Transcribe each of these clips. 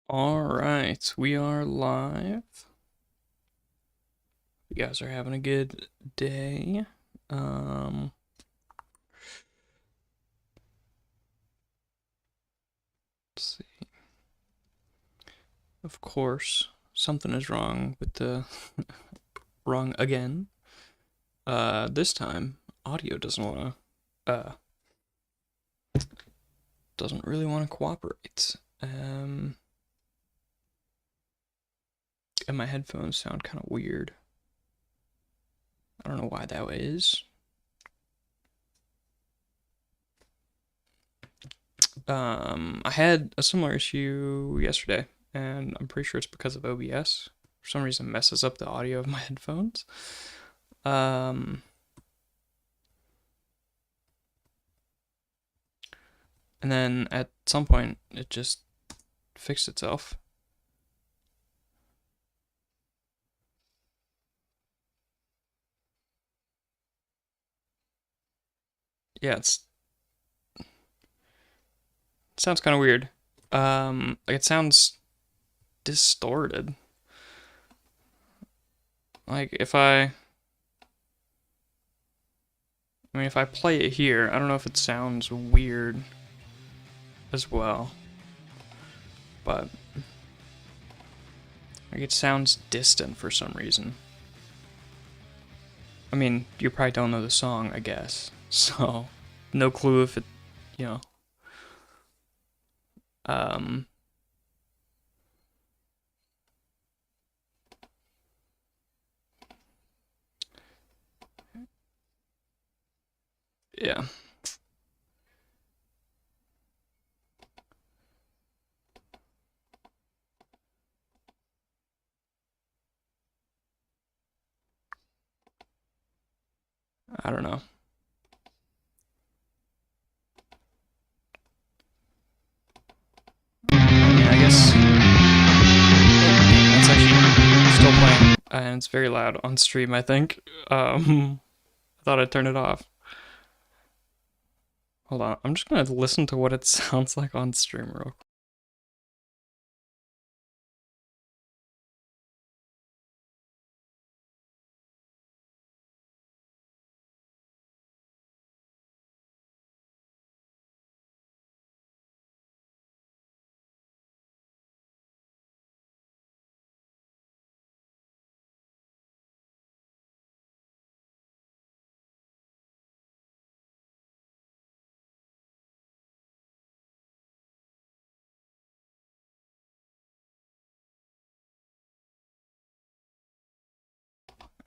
All right, we are live. You guys are having a good day. Um, let's see. Of course, something is wrong with the wrong again. This time audio doesn't really want to cooperate. And my headphones sound kind of weird. I don't know why that is. I had a similar issue yesterday, and I'm pretty sure it's because of OBS. For some reason, it messes up the audio of my headphones. Um, and then at some point, it just fixed itself. Yeah, it sounds kind of weird. Like it sounds distorted. Like if I play it here, I don't know if it sounds weird as well, but like it sounds distant for some reason. I mean, you probably don't know the song, I guess. So, no clue if it, you know. Um, yeah. I don't know. I guess that's actually still playing, and it's very loud on stream, I think. I thought I'd turn it off. Hold on, I'm just gonna listen to what it sounds like on stream real quick.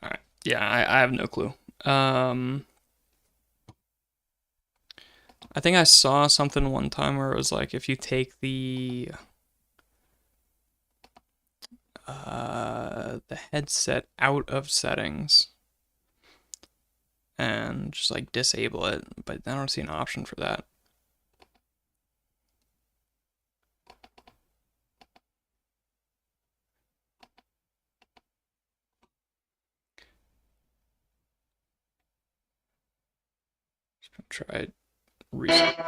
All right. Yeah, I have no clue. Um, I think I saw something one time where it was like if you take the headset out of settings and just like disable it, but I don't see an option for that. Just gonna try reset.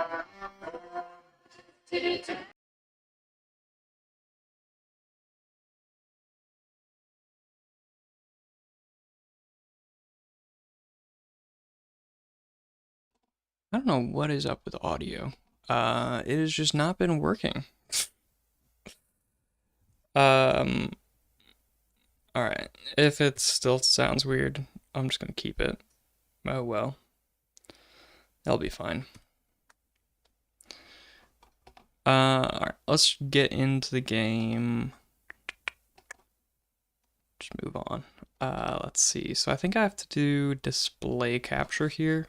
I don't know what is up with audio. It has just not been working. Um, all right. If it still sounds weird, I'm just gonna keep it. Oh well, that'll be fine. All right. Let's get into the game. Just move on. Let's see. So I think I have to do display capture here.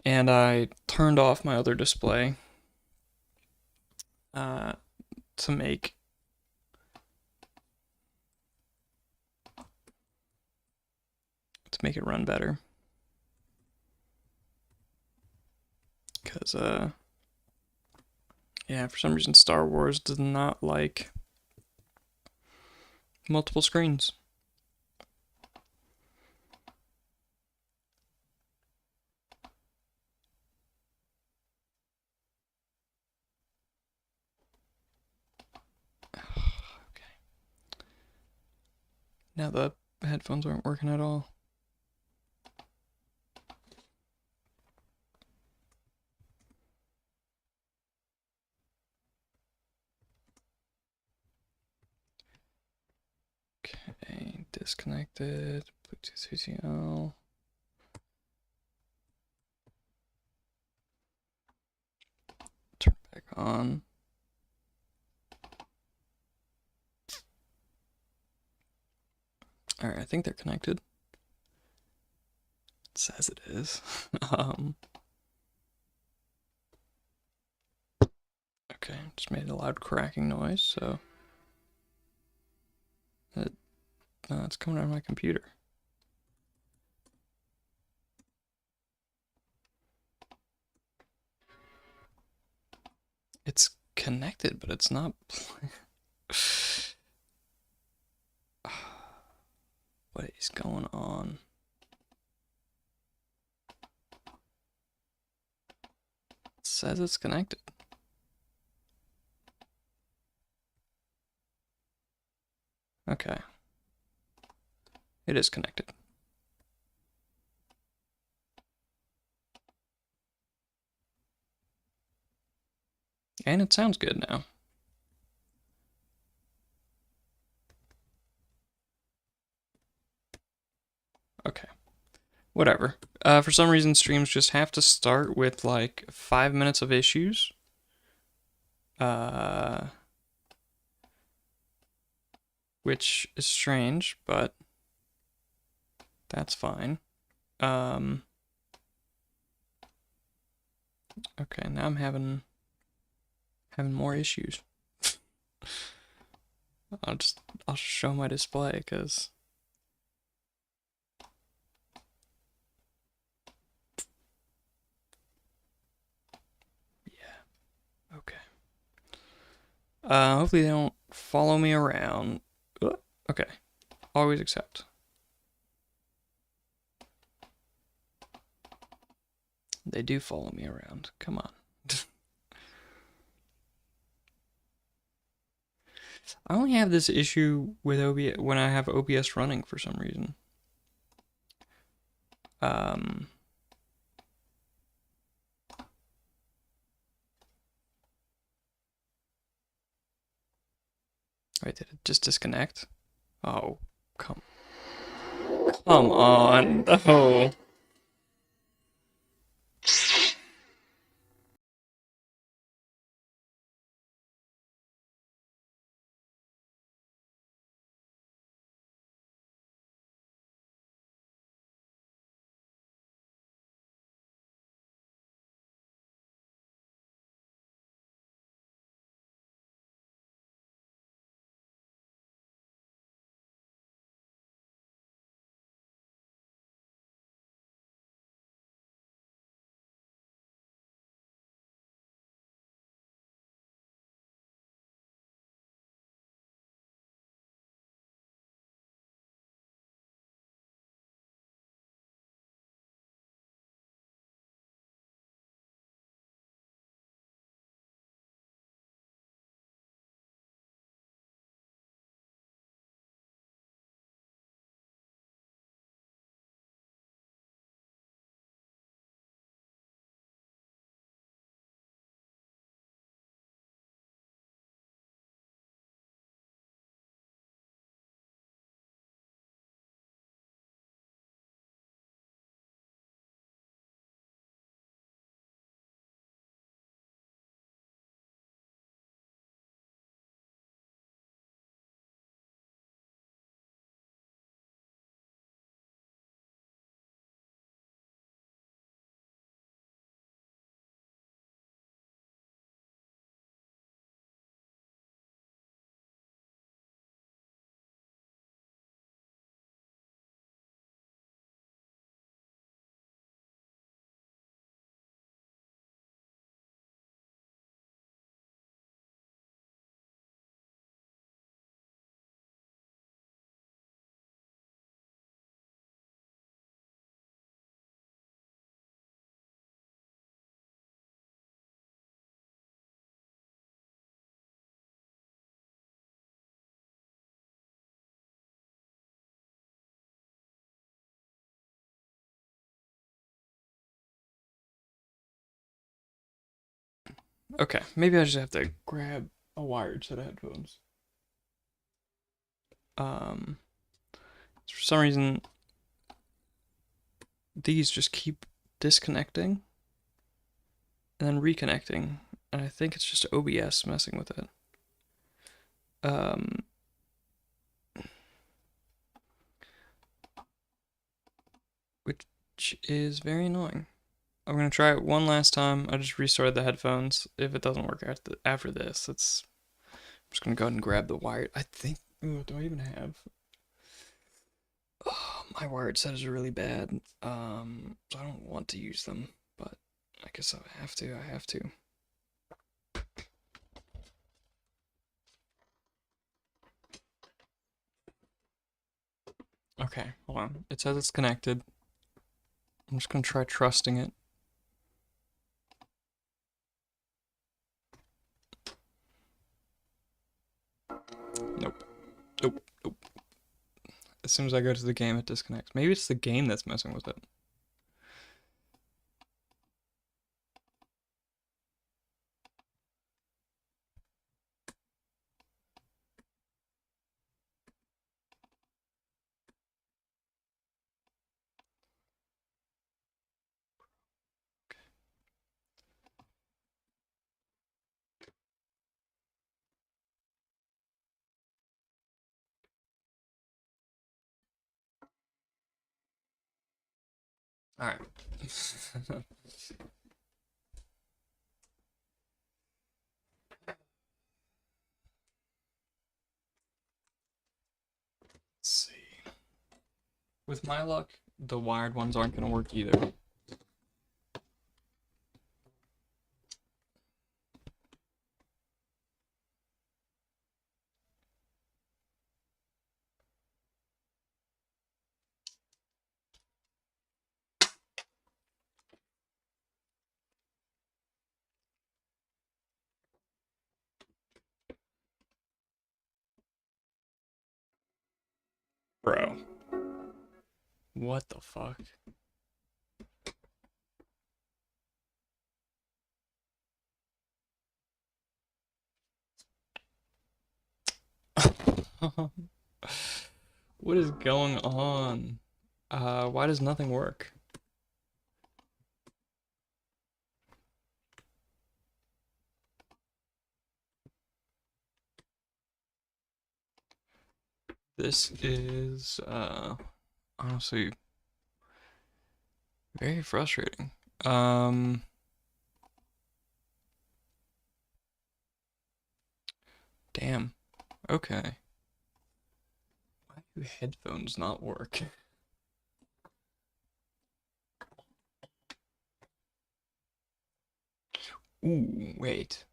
And I turned off my other display uh, to make it run better. Because yeah, for some reason Star Wars does not like multiple screens. Now the headphones aren't working at all. Okay, disconnected. Bluetooth VCO. Turn back on. Alright, I think they're connected. It says it is. Okay, just made a loud cracking noise, so it's coming out of my computer. It's connected, but it's not. What is going on? It says it's connected. Okay. It is connected. And it sounds good now. Okay. Whatever. For some reason, streams just have to start with like 5 minutes of issues. Which is strange, but that's fine. Okay, now I'm having more issues. I'll show my display because yeah. Okay. Hopefully they don't follow me around. Okay. Always accept. They do follow me around. Come on. I only have this issue with OBS when I have OBS running for some reason. Wait, did it just disconnect? Oh, come on. Oh. Okay, maybe I just have to grab a wired set of headphones. Um, for some reason, these just keep disconnecting and then reconnecting, and I think it's just OBS messing with it. Um, which is very annoying. I'm gonna try it one last time. I just restarted the headphones. If it doesn't work after this, I'm just gonna go ahead and grab the wired. I think. Ooh, do I even have? Oh, my wired set is really bad. So I don't want to use them, but I guess I have to. I have to. Okay, hold on. It says it's connected. I'm just gonna try trusting it. Nope. Nope. Nope. As soon as I go to the game, it disconnects. Maybe it's the game that's messing with it. All right. Let's see. With my luck, the wired ones aren't gonna work either. Bro. What the fuck? What is going on? Why does nothing work? This is, honestly very frustrating. Um, damn. Okay. Why do headphones not work? Ooh, wait.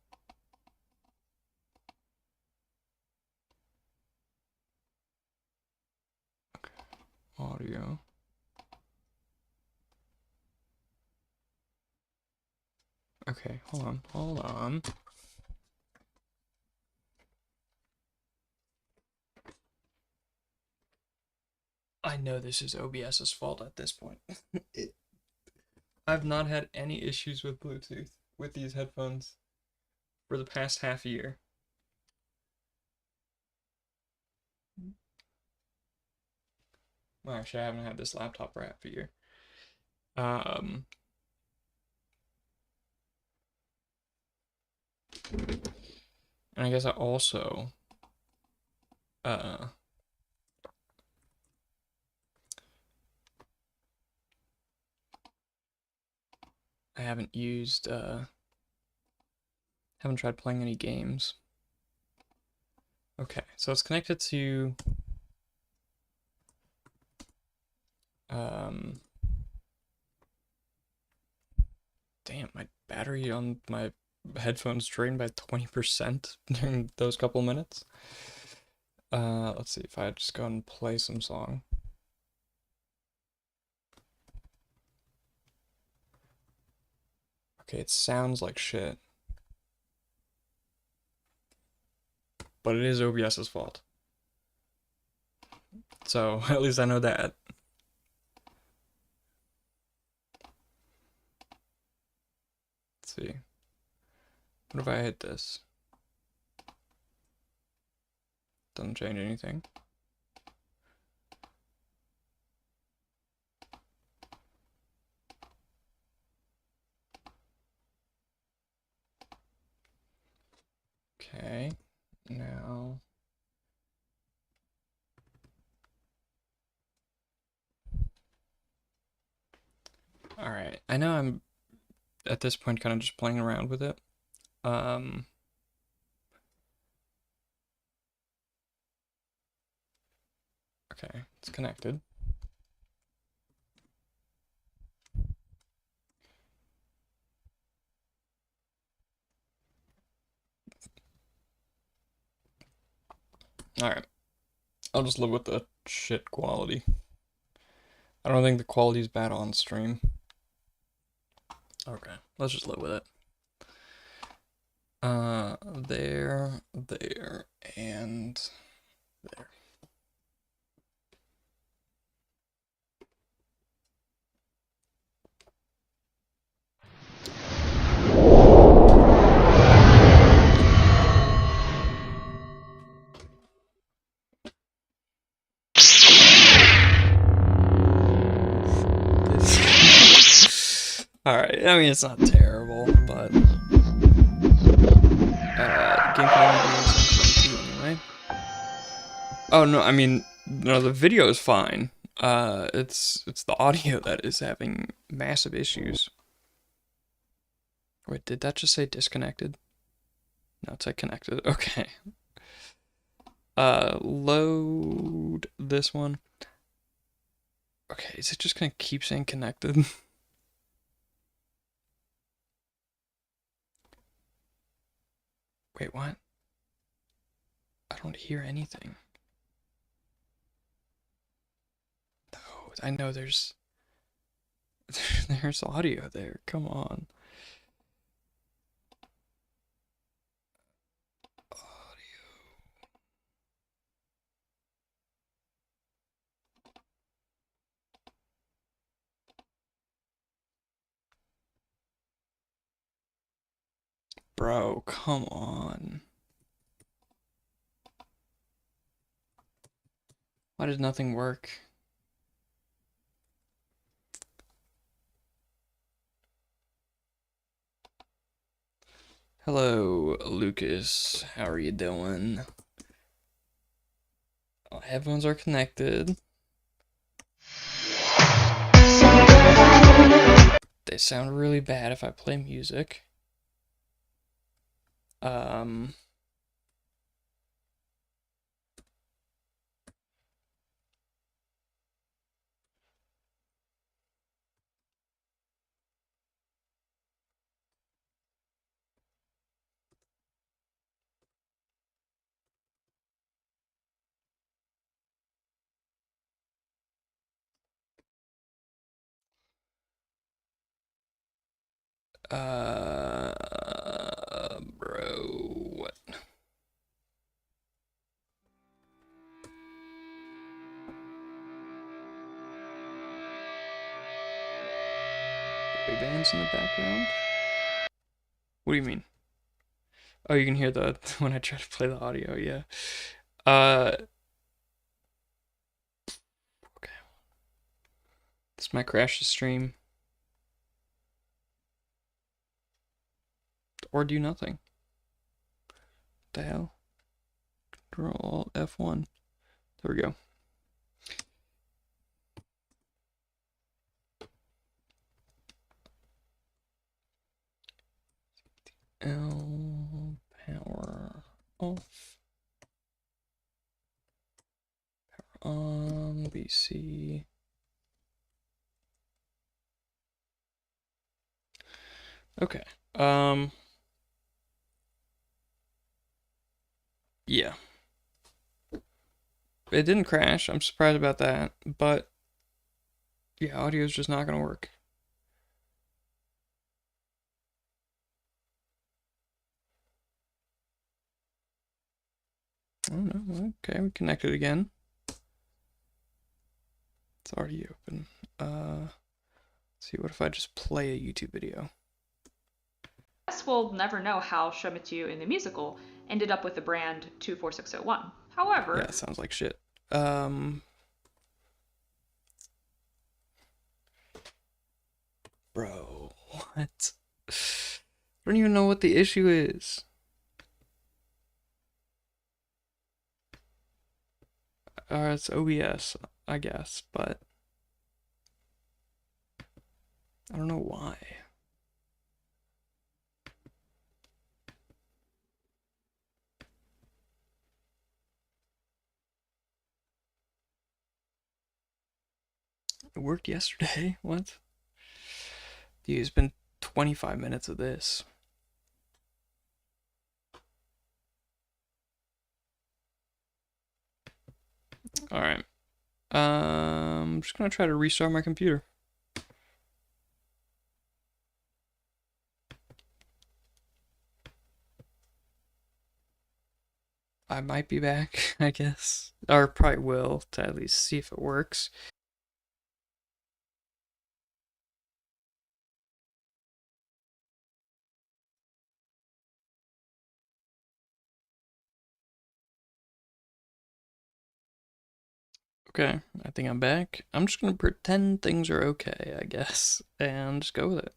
Okay. Audio. Okay, hold on, hold on. I know this is OBS's fault at this point. I've not had any issues with Bluetooth with these headphones for the past half a year. Well, actually, I haven't had this laptop for half a year. Um, and I guess I also, uh, I haven't tried playing any games. Okay, so it's connected to, um, damn, my battery on my headphones drained by 20% during those couple minutes. Let's see if I just go and play some song. Okay, it sounds like shit. But it is OBS's fault. So at least I know that. Let's see. What if I hit this? Doesn't change anything. Okay, now. Alright, I know I'm at this point kind of just playing around with it. Okay, it's connected. Alright, I'll just live with the shit quality. I don't think the quality is bad on stream. Okay, let's just live with it. There, and there. Alright, I mean, it's not terrible, but game quality is 722 anyway. Oh no, I mean, no, the video is fine. It's the audio that is having massive issues. Wait, did that just say disconnected? No, it said connected. Okay. Load this one. Okay, is it just gonna keep saying connected? Wait, what? I don't hear anything. No, I know there's there's audio there. Come on. Audio. Bro, come on. Why did nothing work? Hello, Lucas. How are you doing? Oh, headphones are connected. They sound really bad if I play music. Bro, what? Boy bands in the background? What do you mean? Oh, you can hear the when I try to play the audio, yeah. Okay. This might crash the stream. Or do nothing. What the hell? Control F1. There we go. L power off. Power on BC. Okay. Yeah. It didn't crash. I'm surprised about that, but yeah, audio is just not gonna work. Oh no. Okay, we connected again. It's already open. Let's see, what if I just play a YouTube video? we'll never know how Shomitsu in the musical ended up with the brand 24601. Yeah, However, it sounds like shit. Um, Bro, what? I don't even know what the issue is. It's OBS, I guess, but I don't know why. It worked yesterday. What? Dude, it's been 25 minutes of this. Alright. I'm just gonna try to restart my computer. I might be back, I guess. Or probably will, to at least see if it works. Okay, I think I'm back. I'm just gonna pretend things are okay, I guess, and just go with it.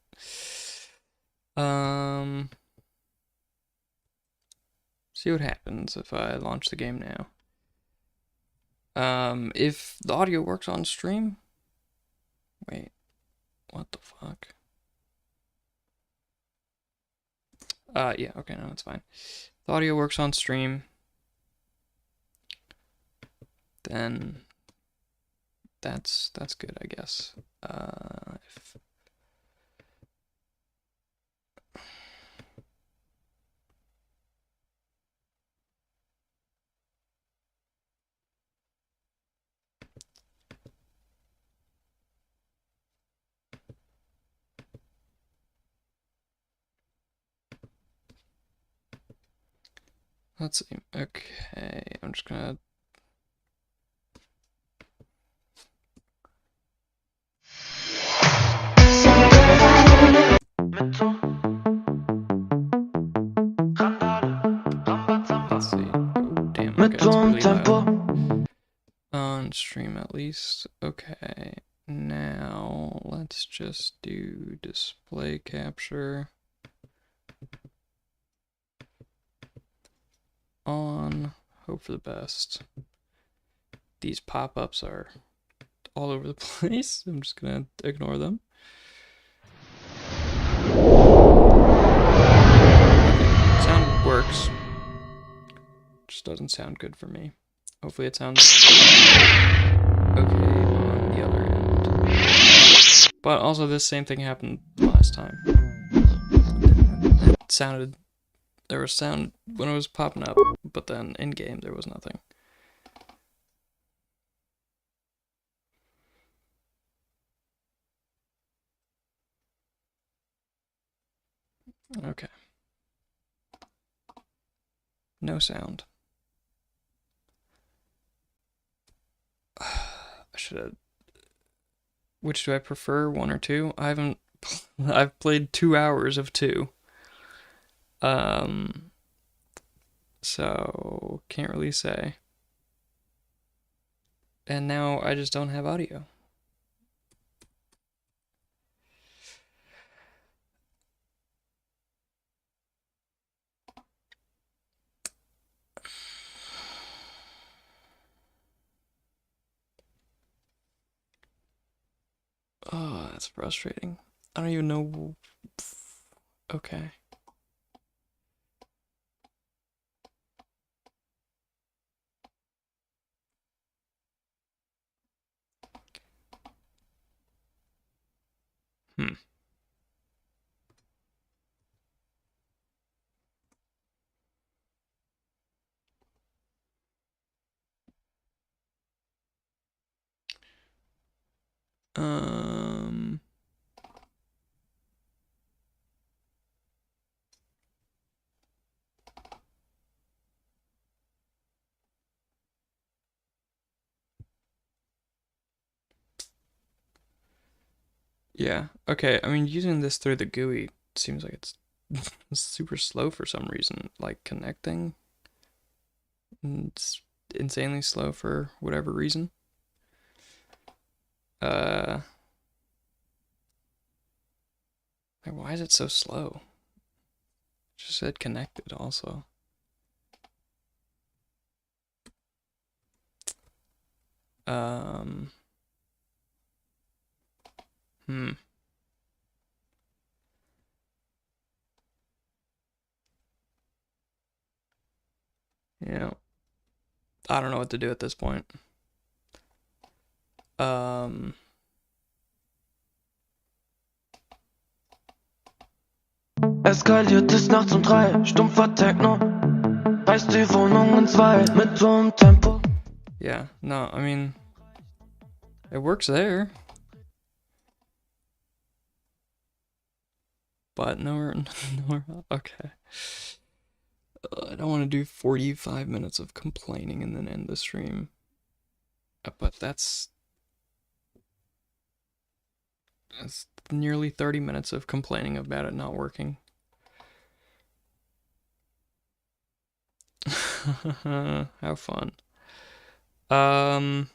See what happens if I launch the game now. If the audio works on stream, wait, what the fuck? Yeah, okay, no, it's fine. If the audio works on stream, then that's good, I guess. If let's see. Okay, I'm just gonna. Let's see. Oh, damn. Okay, it's really loud. On stream at least. Okay. Now let's just do display capture on. Hope for the best. These pop-ups are all over the place. I'm just gonna ignore them. Okay, sound works. Just doesn't sound good for me. Hopefully it sounds okay on the other end. But also this same thing happened last time. It sounded, there was sound when it was popping up, but then in game there was nothing. Okay. No sound. I should have. Which do I prefer, one or two? I haven't. I've played 2 hours of two. Um. So can't really say. And now I just don't have audio. Oh, that's frustrating. I don't even know. Okay. Hmm. Um. Yeah. Okay. I mean, using this through the GUI seems like it's it's super slow for some reason. Like connecting, it's insanely slow for whatever reason. Uh, like, why is it so slow? Just said connected also. Um, hmm. Yeah, I don't know what to do at this point. Um, Eskaliert es nachts um 3, stumpfer Techno, reißt die Wohnung in zwei mit so einem Tempo. yeah, no, I mean, it works there, but nowhere, nowhere. Okay. I don't want to do 45 minutes of complaining and then end the stream. But that's nearly 30 minutes of complaining about it not working. How fun. Damn.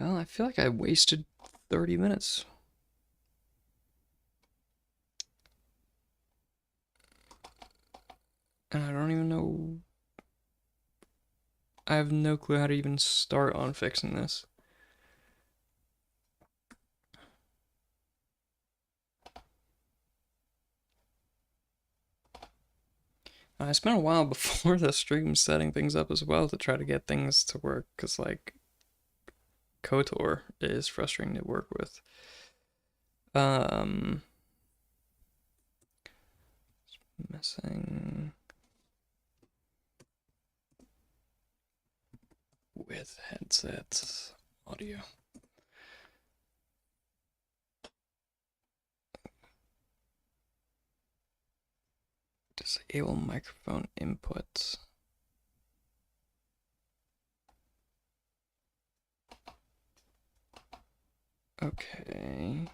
Well, I feel like I wasted 30 minutes. And I don't even know. I have no clue how to even start on fixing this. I spent a while before the stream setting things up as well to try to get things to work, because, like, KOTOR is frustrating to work with. Messing with headsets audio. Disable microphone inputs. Okay.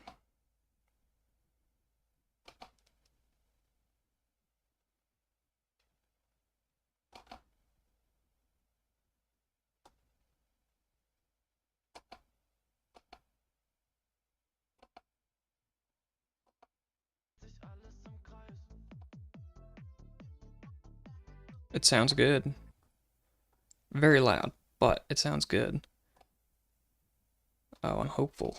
It sounds good. Very loud, but it sounds good. Oh, I'm hopeful.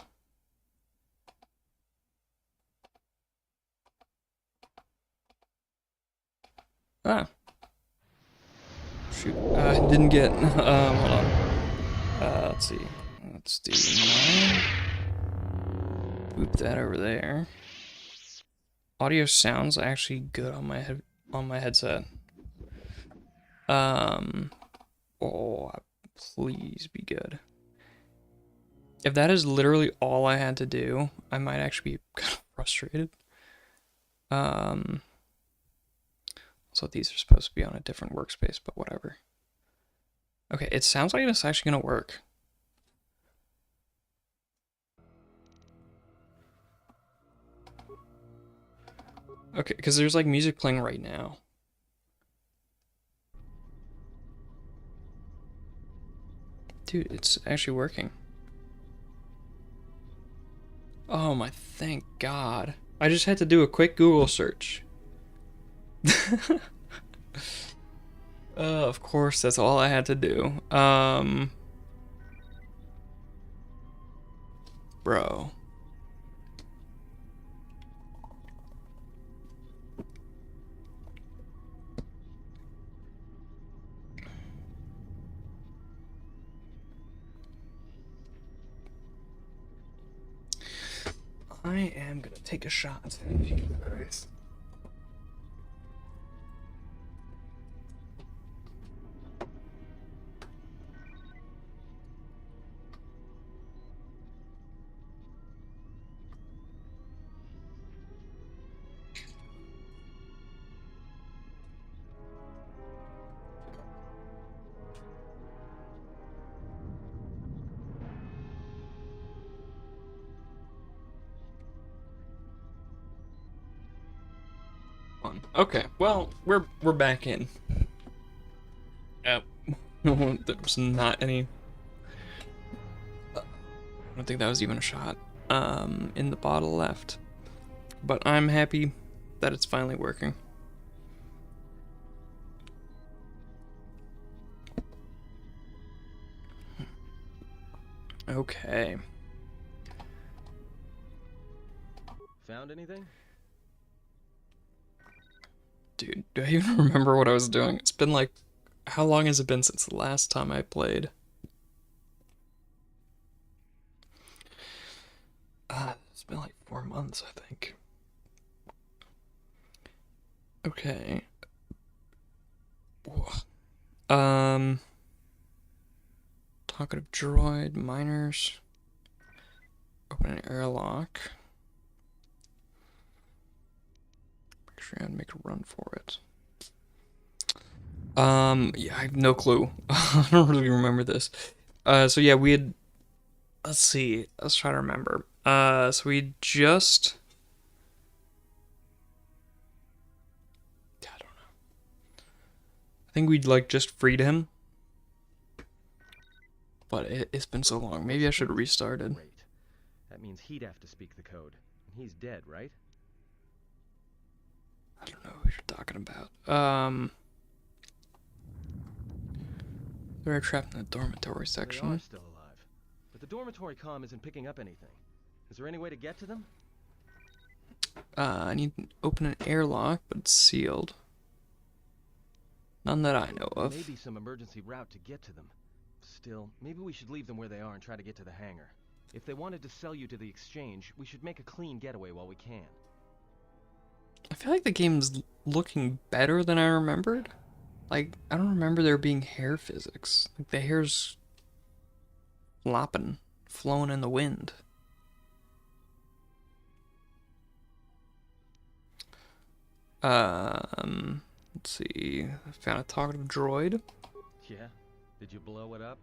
Ah. Shoot. Didn't get. Hold on. Let's see. Let's do 9. Boop that over there. Audio sounds actually good on my headset. Oh, please be good. If that is literally all I had to do, I might actually be kind of frustrated. So these are supposed to be on a different workspace, but whatever. Okay, it sounds like it's actually gonna work. Okay, because there's like music playing right now. Dude, it's actually working. Oh my, thank God. I just had to do a quick Google search. Of course, that's all I had to do. Bro. I am gonna take a shot. Fun. Okay, well, we're back in. Yep. There's not any. I don't think that was even a shot. In the bottle left. But I'm happy that it's finally working. Okay. Found anything? Dude, do I even remember what I was doing? It's been like, how long has it been since the last time I played? It's been like 4 months, I think. Okay. Talkative droid, miners. Open an airlock. Make sure I make a run for it. Yeah, I have no clue. I don't really remember this. So yeah, we had. Let's see. Let's try to remember. So we just. I don't know. I think we'd like just freed him. But it's been so long. Maybe I should have restarted. Great. That means he'd have to speak the code. And he's dead, right? I don't know who you're talking about. They're trapped in the dormitory They are section. still alive. But the dormitory comm isn't picking up anything. Is there any way to get to them? I need to open an airlock, but it's sealed. None that I know There of. may be some emergency route to get to them. Still, maybe we should leave them where they are and try to get to the hangar. If they wanted to sell you to the exchange, we should make a clean getaway while we can. I feel like the game's looking better than I remembered. Like, I don't remember there being hair physics. Like, the hair's flopping, flowing in the wind. Let's see. I found a talkative droid. Yeah? Did you blow it up?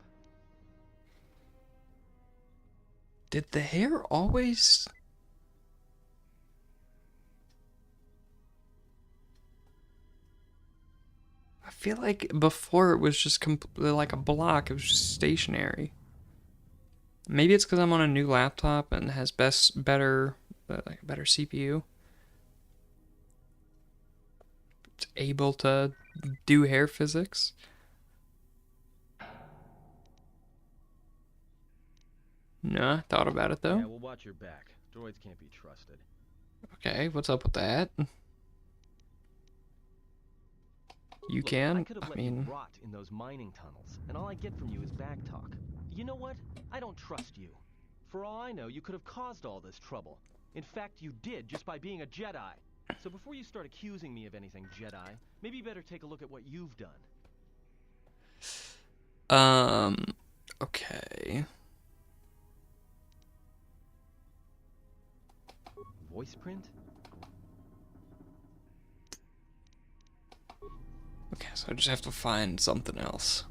Did the hair always... I feel like before it was just completely like a block. It was just stationary. Maybe it's because I'm on a new laptop and has better CPU. It's able to do hair physics. No, I thought about it Yeah, though. we'll watch your back. Droids can't be trusted. Okay, what's up with that? You Look, I can? could have I let you mean, rot in those mining tunnels, and all I get from you is back talk. You know what? I don't trust you. For all I know, you could have caused all this trouble. In fact, you did just by being a Jedi. So before you start accusing me of anything, Jedi, maybe you better take a look at what you've done. okay. Voice print? Okay, so I just have to find something else.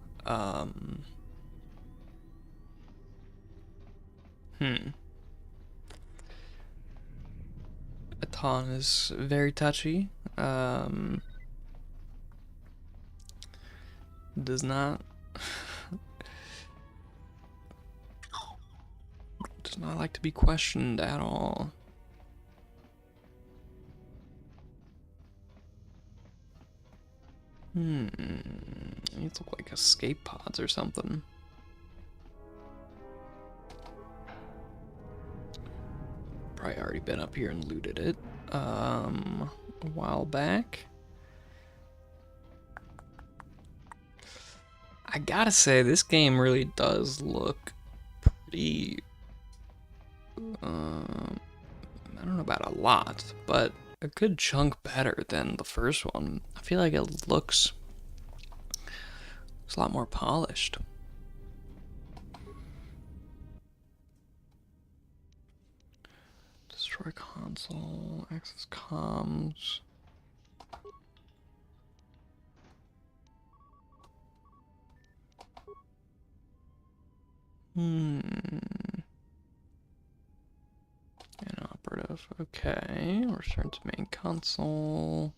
Atan is very touchy. Does not does not like to be questioned at all. These look like escape pods or something. Probably already been up here and looted it. A while back. I gotta say, this game really does look pretty... I don't know about a lot, but a good chunk better than the first one. I feel like it looks a lot more polished. Destroy console, access comms. Inoperative. Okay, return to main console.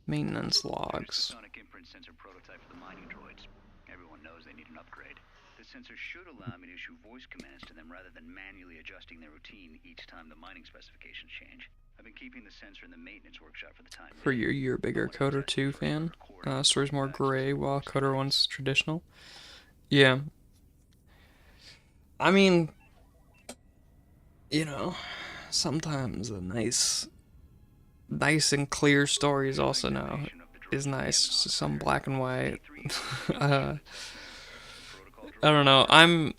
Maintenance There's a logs. sonic imprint sensor prototype for the mining droids. Everyone knows they need an upgrade. The sensor should allow me to issue voice commands to them rather than manually adjusting their routine each time the mining specifications change. I've been keeping the sensor in the maintenance workshop for the time For being. you're a bigger Kotor 2 fan. Story's more gray while Kotor 1's traditional. Yeah. I mean, you know, sometimes a nice and clear story is also is nice. Some black and white. I don't know. I've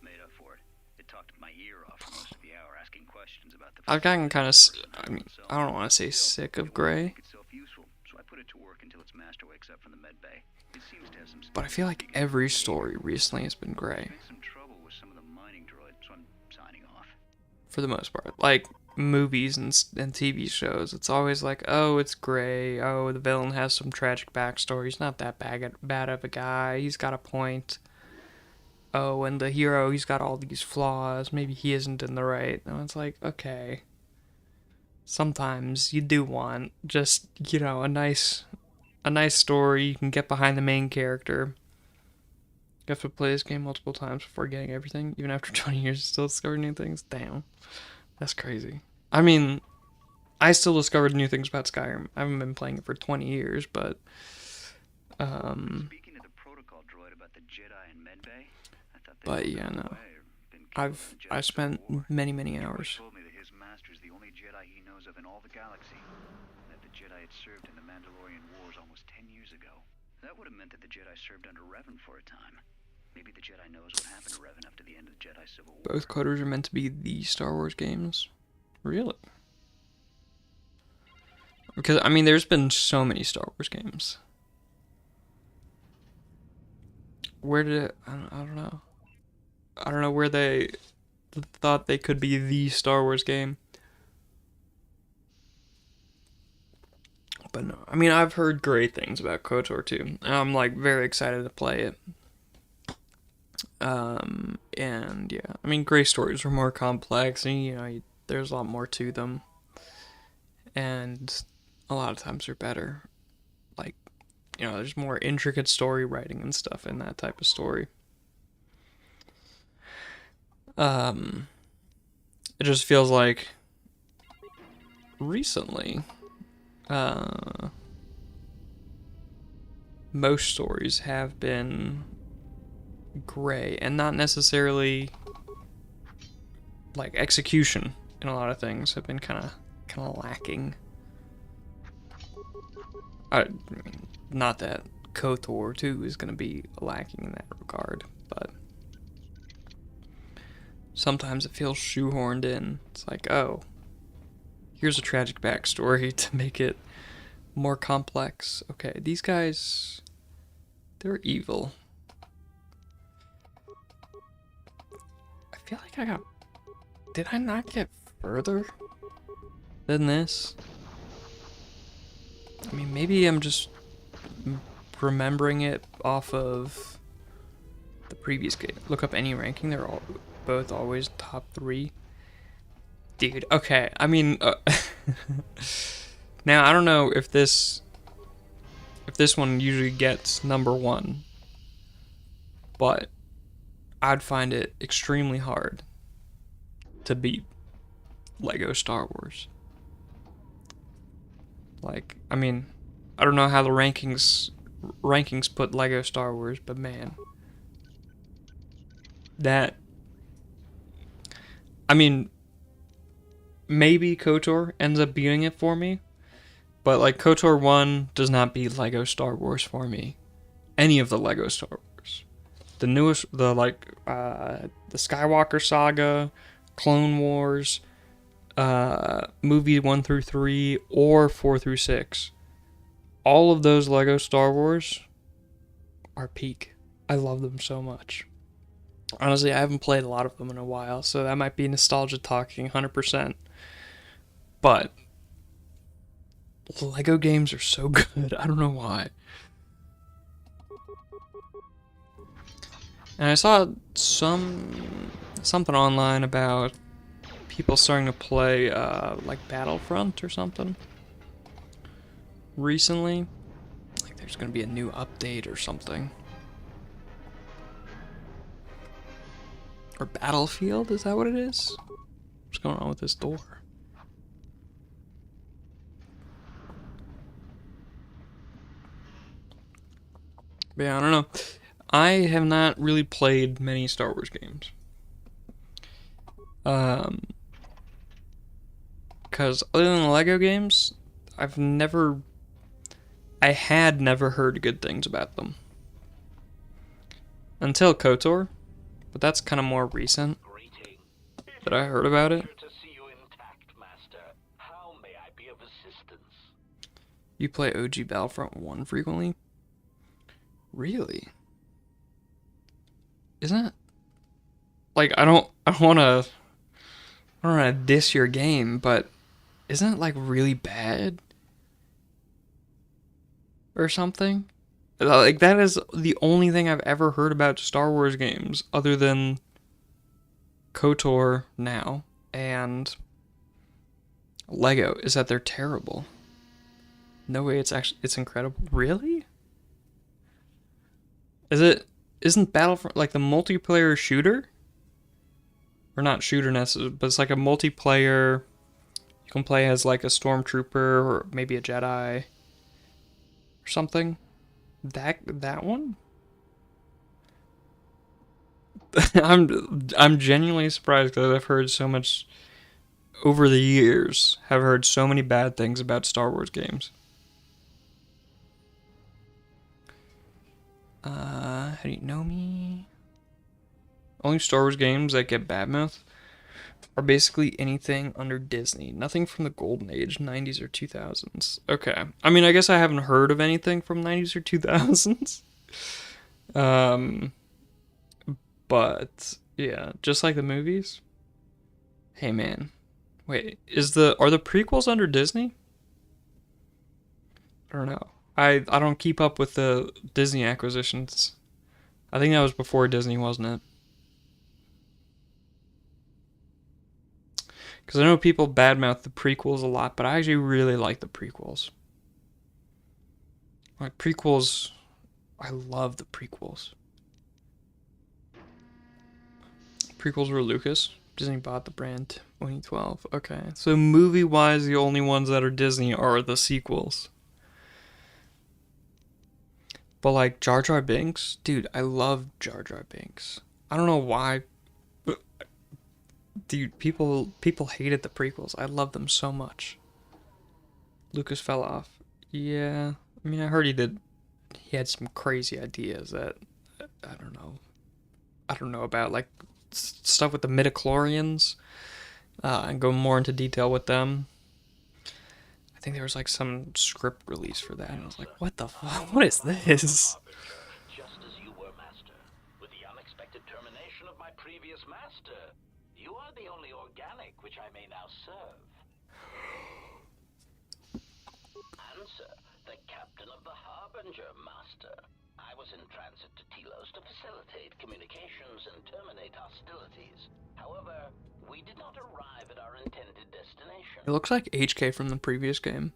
gotten kind of. I mean, I don't want to say sick of gray, but I feel like every story recently has been gray. For the most part, like movies and TV shows, it's always like, oh, it's gray. Oh, the villain has some tragic backstory. He's not that bad of a guy. He's got a point. Oh, and the hero, he's got all these flaws. Maybe he isn't in the right. And it's like, okay. Sometimes you do want just, you know, a nice story. You can get behind the main character. You have to play this game multiple times before getting everything. Even after 20 years, you still discover new things. Damn. That's crazy. I mean, I still discovered new things about Skyrim. I haven't been playing it for 20 years, but Speaking of the protocol droid about the Jedi and medbay, I thought they but yeah, no. I spent many hours. told me that his master's the only Jedi he knows of in all the galaxy, and that the Jedi had served in the Mandalorian Wars almost 10 years ago. That would have meant that the Jedi served under Revan for a time. Maybe the Jedi knows what happened to Revan after the end of the Jedi Civil War. Both Kotors are meant to be the Star Wars games. Really? Because, I mean, there's been so many Star Wars games. Where did it... I don't know. I don't know where they thought they could be the Star Wars game. But no, I mean, I've heard great things about KOTOR 2. And I'm, like, very excited to play it. And yeah, I mean, gray stories are more complex, and you know, there's a lot more to them, and a lot of times they're better. Like, you know, there's more intricate story writing and stuff in that type of story. It just feels like recently, most stories have been gray, and not necessarily like execution in a lot of things have been kind of lacking. Not that KOTOR 2 is going to be lacking in that regard, but sometimes it feels shoehorned in. It's like, oh, here's a tragic backstory to make it more complex. Okay, these guys, they're evil. I feel like did I not get further than this? I mean, maybe I'm just remembering it off of the previous game. Look up any ranking, they're both always top 3. Dude, okay, I mean, now I don't know if this one usually gets number 1, but I'd find it extremely hard to beat Lego Star Wars. Like, I mean, I don't know how the rankings put Lego Star Wars, but man, I mean, maybe KOTOR ends up beating it for me, but like KOTOR 1 does not beat Lego Star Wars for me. Any of the Lego Star Wars. The newest, the Skywalker Saga, Clone Wars, movie 1 through 3, or 4 through 6. All of those Lego Star Wars are peak. I love them so much. Honestly, I haven't played a lot of them in a while, so that might be nostalgia talking 100%. But Lego games are so good. I don't know why. And I saw something online about people starting to play like Battlefront or something recently. Like there's gonna be a new update or something. Or Battlefield, is that what it is? What's going on with this door? But yeah, I don't know. I have not really played many Star Wars games. Because other than the Lego games, I had never heard good things about them. Until KOTOR, but that's kind of more recent that I heard about it. You play OG Battlefront 1 frequently? Really? Isn't it? Like, I don't wanna diss your game, but isn't it like really bad? Or something? Like, that is the only thing I've ever heard about Star Wars games, other than KOTOR now, and Lego, is that they're terrible. No way, it's incredible. Really? Isn't Battlefront like the multiplayer shooter? Or not shooter necessarily, but it's like a multiplayer. You can play as like a stormtrooper or maybe a Jedi or something. That one? I'm genuinely surprised because I've heard so much over the years. Have heard so many bad things about Star Wars games. How do you know me? Only Star Wars games that get badmouth are basically anything under Disney. Nothing from the golden age, 90s or 2000s. Okay. I mean, I guess I haven't heard of anything from 90s or 2000s. But yeah, just like the movies. Hey man. Wait, are the prequels under Disney? I don't know. I don't keep up with the Disney acquisitions. I think that was before Disney, wasn't it? Because I know people badmouth the prequels a lot, but I actually really like the prequels. Like, prequels, I love the prequels. Prequels were Lucas. Disney bought the brand 2012. Okay, so movie-wise, the only ones that are Disney are the sequels. But like Jar Jar Binks, dude, I love Jar Jar Binks. I don't know why, but dude, people hated the prequels. I love them so much. Lucas fell off. Yeah, I mean, I heard he had some crazy ideas that I don't know. I don't know about, like stuff with the midichlorians, and go more into detail with them. I think there was like some script release for that, and I was like, what the fuck? What is this? Just as you were, Master. With the unexpected termination of my previous master, you are the only organic which I may now serve. Answer, the captain of the Harbinger, Master. I was in transit to Telos to facilitate communications and terminate hostilities. However, we did not arrive at our intended destination. It looks like HK from the previous game.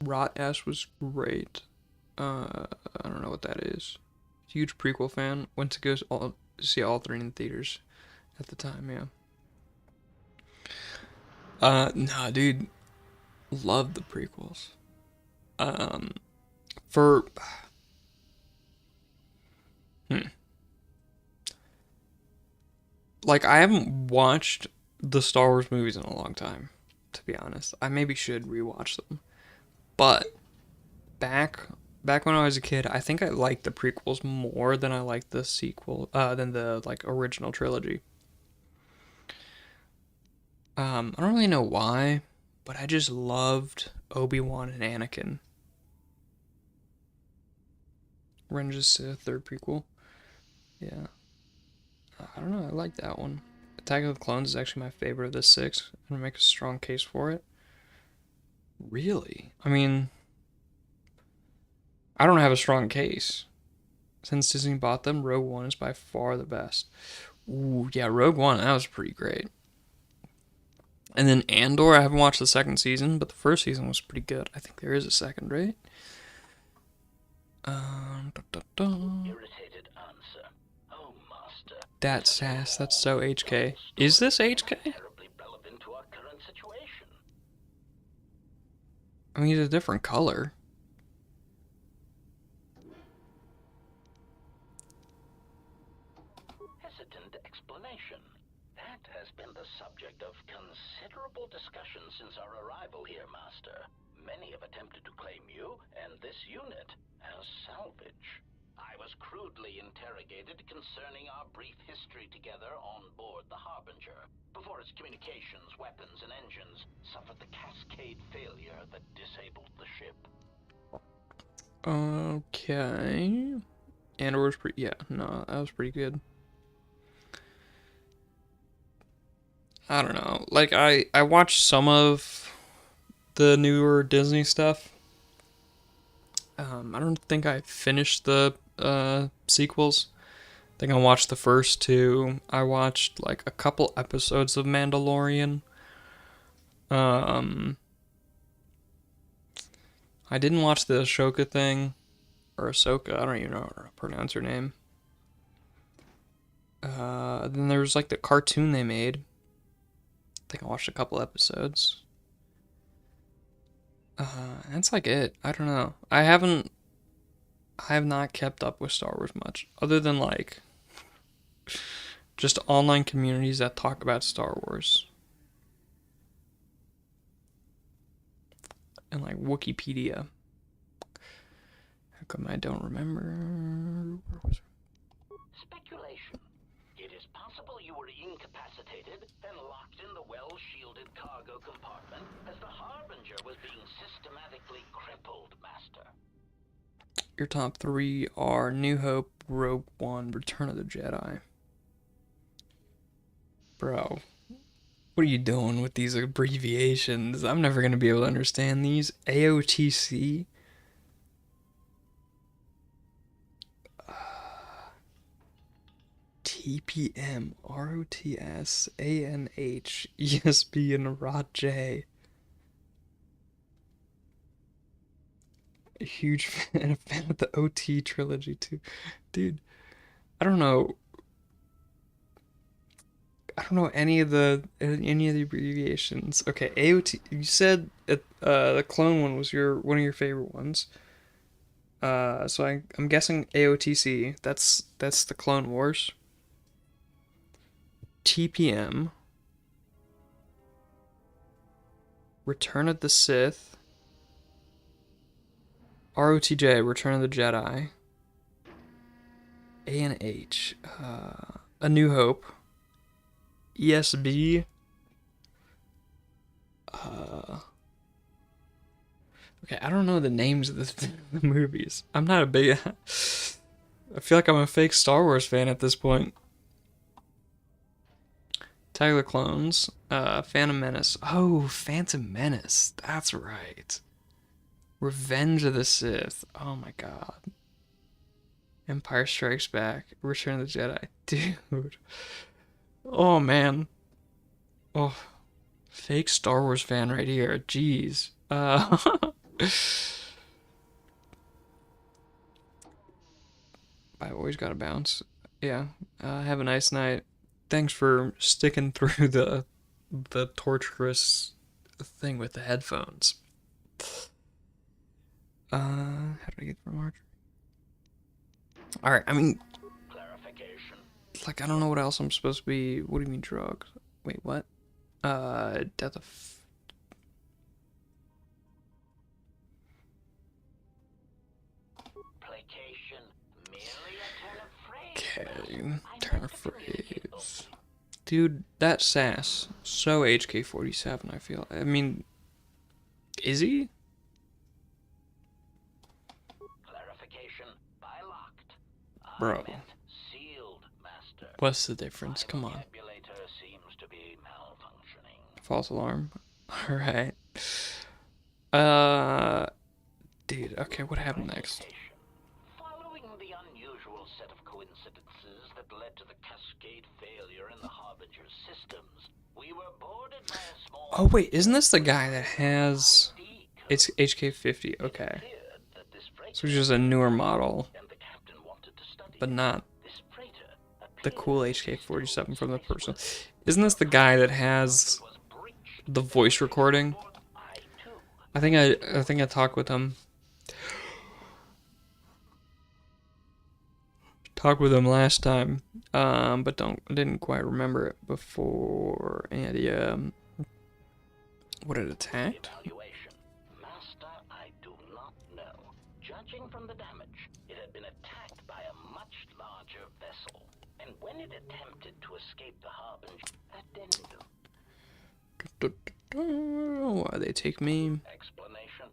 Rot S was great. I don't know what that is. Huge prequel fan. Went to go see all three in the theaters at the time, yeah. Nah, dude. Love the prequels. For... Like, I haven't watched the Star Wars movies in a long time, to be honest. I maybe should rewatch them. But back when I was a kid, I think I liked the prequels more than I liked the sequel, than the like original trilogy. I don't really know why, but I just loved Obi-Wan and Anakin. Revenge of the Sith, third prequel. Yeah. I don't know, I like that one. Attack of the Clones is actually my favorite of the six. I'm gonna make a strong case for it. Really? I mean, I don't have a strong case. Since Disney bought them, Rogue One is by far the best. Ooh, yeah, Rogue One, that was pretty great. And then Andor, I haven't watched the second season, but the first season was pretty good. I think there is a second, right? Da, da, da. Irritated answer. Oh, Master. Dat sass, that's so HK. Is this HK? Terribly relevant to our current situation. I mean, he's a different color. Hesitant explanation. That has been the subject of considerable discussion since our arrival here, Master. Many have attempted to claim you and this unit as salvage. I was crudely interrogated concerning our brief history together on board the Harbinger, before its communications, weapons, and engines suffered the cascade failure that disabled the ship. Okay. Andor was pretty, yeah, no, that was pretty good. I don't know. Like, I watched some of the newer Disney stuff. I don't think I finished the sequels. I think I watched the first two. I watched like a couple episodes of Mandalorian. I didn't watch the Ashoka thing. Or Ahsoka, I don't even know how to pronounce her name. Then there was like the cartoon they made. I think I watched a couple episodes. That's like it. I don't know. I have not kept up with Star Wars much, other than like just online communities that talk about Star Wars. And like Wikipedia. How come I don't remember? Where was it? Speculation. It is possible you were incapacitated and locked in the well-shielded cargo compartment as the Harbinger was being systematically crippled, Master. Your top three are New Hope, Rogue One, Return of the Jedi. Bro, what are you doing with these abbreviations? I'm never going to be able to understand these. AOTC? TPM, ROTS, ANH, ESB, and Rod J. A huge fan, a fan of the OT trilogy too. Dude, I don't know. I don't know any of the abbreviations. Okay, AOT. You said the clone one was one of your favorite ones. So I'm guessing AOTC. That's the Clone Wars. TPM. Return of the Sith. ROTJ, Return of the Jedi. ANH, A New Hope. ESB. Okay, I don't know the names of the movies. I'm not a big... I feel like I'm a fake Star Wars fan at this point. Attack of the Clones. Phantom Menace. Oh, Phantom Menace. That's right. Revenge of the Sith. Oh my god. Empire Strikes Back. Return of the Jedi. Dude. Oh man. Oh. Fake Star Wars fan right here. Jeez. I always gotta bounce. Yeah. Have a nice night. Thanks for sticking through the torturous thing with the headphones. How did I get from Marjorie? Alright, I mean, like, I don't know what else I'm supposed to be. What do you mean drugs? Wait, what? Death of... Okay, turn of phrase. Dude, that sass. So HK-47, I feel. I mean, is he? Bro. What's the difference? Come on. False alarm. Alright. Dude, okay, what happened next? Following the unusual set of coincidences that led to the cascade failure in the Harbinger's systems, we were boarded by a small Oh wait, isn't this the guy that has? It's HK50. Okay, so it's just a newer model, but not the cool HK47 from the person. Isn't this the guy that has the voice recording? I think I talked with him. Talked with him last time, but didn't quite remember it before. And yeah, what it attacked? Evaluation. Master, I do not know. Judging from the damage, it had been attacked by a much larger vessel. And when it attempted to escape the Harbinger, addendum. Why they take me? Explanation.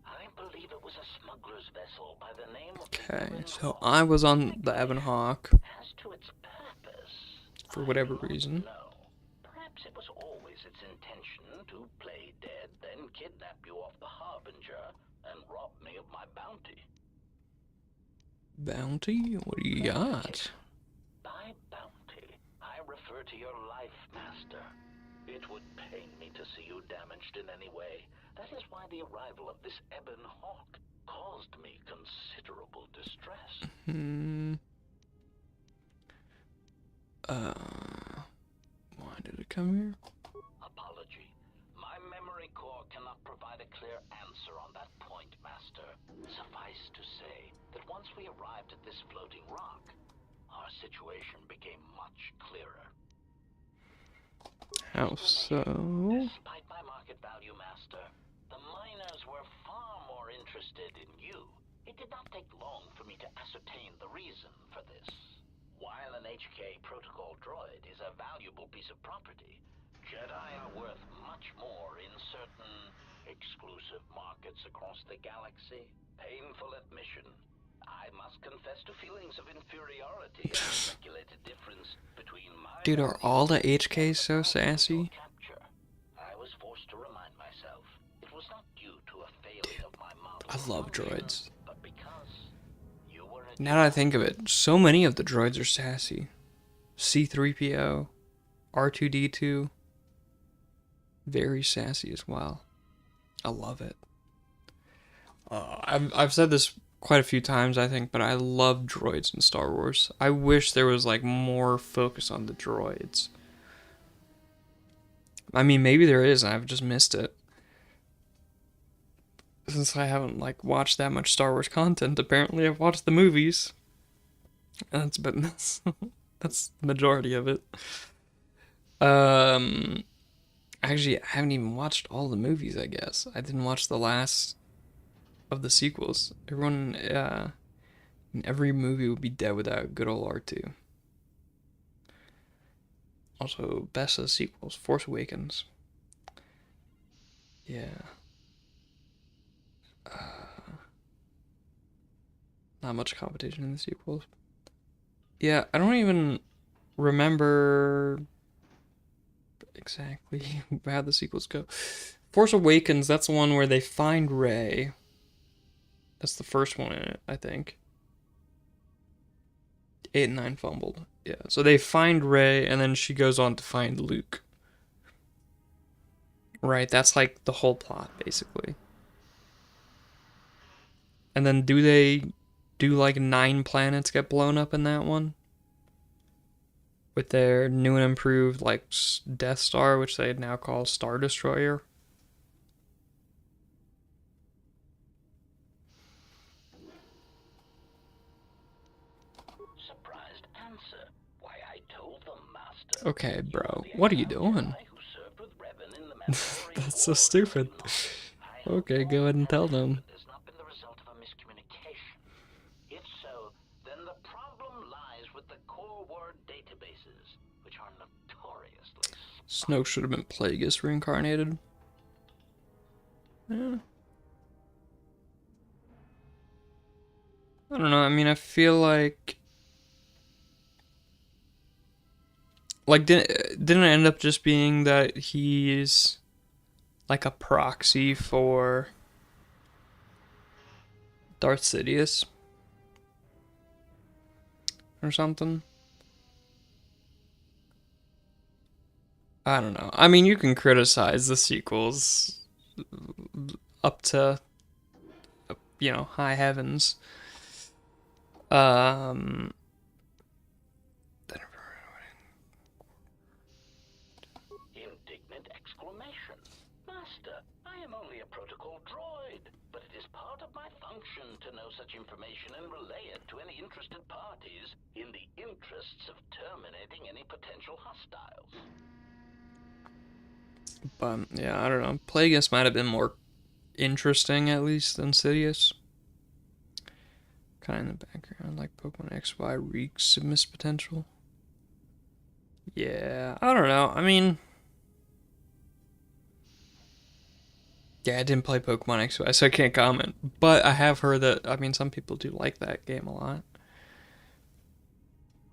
I believe it was a smuggler's vessel by the name of Okay, so I was on the Ebon Hawk As to its purpose, for whatever reason. no. Perhaps it was always its intention to play dead, then kidnap you off the Harbinger and rob me of my bounty. Bounty? What do you got? By bounty, I refer to your life, Master. It would pain me to see you damaged in any way. That is why the arrival of this Ebon Hawk caused me considerable distress. Why did it come here? Apology. My memory core cannot provide a clear answer on that point, Master. Suffice to say that once we arrived at this floating rock, our situation became much clearer. How so? Despite my market value, Master, the miners were far more interested in you. It did not take long for me to ascertain the reason for this. While an HK protocol droid is a valuable piece of property, Jedi are worth much more in certain exclusive markets across the galaxy. Painful admission. I must confess to feelings of inferiority at the speculated difference between my Dude, are all the HKs so sassy? capture. I was forced to remind myself it was not due to a failing of my model. I love droids. But because you were a Now that I think of it, so many of the droids are sassy. C-3PO, R2-D2, very sassy as well. I love it. I've said this quite a few times, I think, but I love droids in Star Wars. I wish there was like more focus on the droids. I mean, maybe there is, and I've just missed it. Since I haven't like watched that much Star Wars content, apparently I've watched the movies. And that's the majority of it. Actually, I haven't even watched all the movies, I guess. I didn't watch the last of the sequels. Everyone, in every movie would be dead without good old R2. Also, best of the sequels, Force Awakens. Yeah. Not much competition in the sequels. Yeah, I don't even remember exactly how the sequels go. Force Awakens, that's the one where they find Rey. That's the first one in it, I think. 8 and 9 fumbled. Yeah, so they find Rey, and then she goes on to find Luke. Right, that's like the whole plot, basically. And then do like 9 planets get blown up in that one? With their new and improved like Death Star, which they now call Star Destroyer. surprised answer. Why, I told them, Master. Okay, bro, what are you doing? I who served with Revan in the Mandalorian That's so War. stupid. I hope Okay, go ahead and tell them. it has not been the result of a miscommunication. If so, then the problem lies with the core word databases, which are notoriously Snoke should have been Plagueis reincarnated. Yeah. I don't know, I mean, I feel like didn't it end up just being that he's like a proxy for Darth Sidious or something? I don't know. I mean, you can criticize the sequels up to, high heavens. Um, Indignant exclamation. Master, I am only a protocol droid, but it is part of my function to know such information and relay it to any interested parties in the interests of terminating any potential hostiles. but yeah, I don't know. Plagueis might have been more interesting, at least, than Sidious. Kind of in the background, like Pokemon XY reeks of missed potential. Yeah, I don't know. I mean, yeah, I didn't play Pokemon XY, so I can't comment. But I have heard that, I mean, some people do like that game a lot.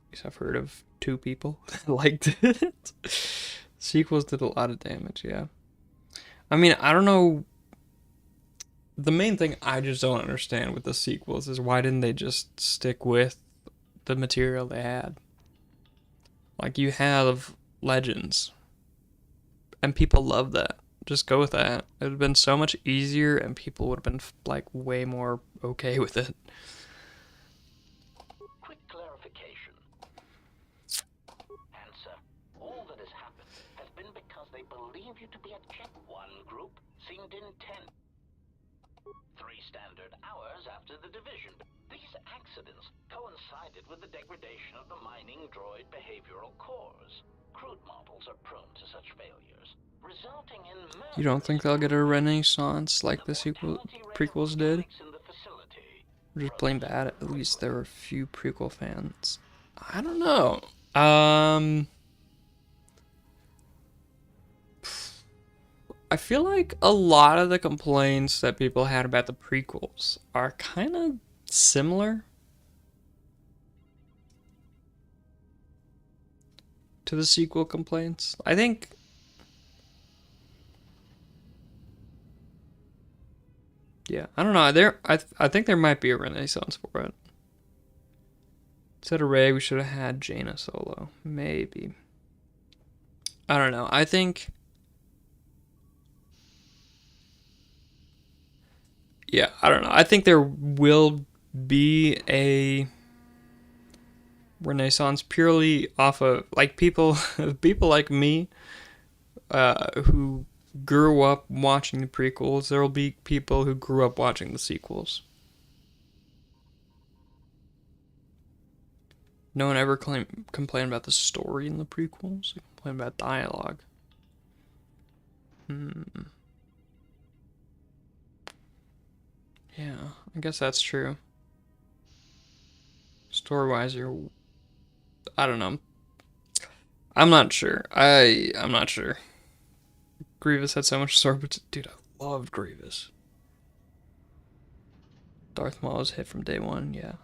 At least I've heard of 2 people that liked it. Sequels did a lot of damage, yeah. I mean, I don't know. The main thing I just don't understand with the sequels is why didn't they just stick with the material they had? Like, you have Legends, and people love that. Just go with that. It would have been so much easier, and people would have been, like, way more okay with it. Quick clarification. Answer. All that has happened has been because they believe you to be a check. One group seemed intent. 3 standard hours after the division. These accidents coincided with the degradation of the mining droid behavioral cores. Crude models are prone to such failures, resulting in You don't think they'll get a renaissance like the prequels did? Or just plain bad? At least there were a few prequel fans. I don't know. I feel like a lot of the complaints that people had about the prequels are kind of similar to the sequel complaints. I think, yeah, I don't know. I think there might be a renaissance for it. Instead of Rey, we should have had Jaina Solo. Maybe. I don't know. I think, yeah, I don't know. I think there will be a renaissance purely off of, like, people like me who grew up watching the prequels. There will be people who grew up watching the sequels. No one ever complained about the story in the prequels. They complained about dialogue. Yeah, I guess that's true. Story-wise, I don't know. I'm not sure. I'm not sure. Grievous had so much story, but dude, I loved Grievous. Darth Maul was hit from day one, yeah.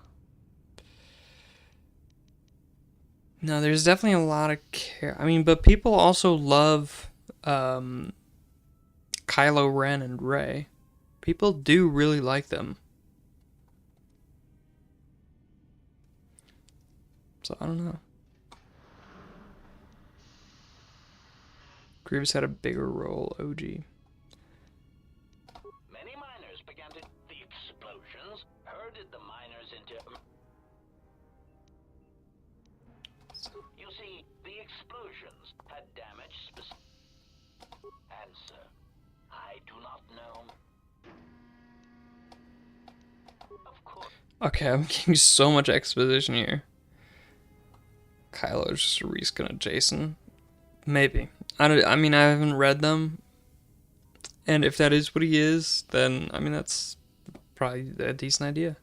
No, there's definitely a lot of care. I mean, but people also love Kylo Ren and Rey. People do really like them. So I don't know. Grievous had a bigger role, OG. Many miners began to... The explosions herded the miners into... You see, the explosions had damaged specific... Answer. I do not know. Of course. Okay, I'm getting so much exposition here. Kylo's just reskin of Jason. Maybe. I mean, I haven't read them. And if that is what he is, then, I mean, that's probably a decent idea.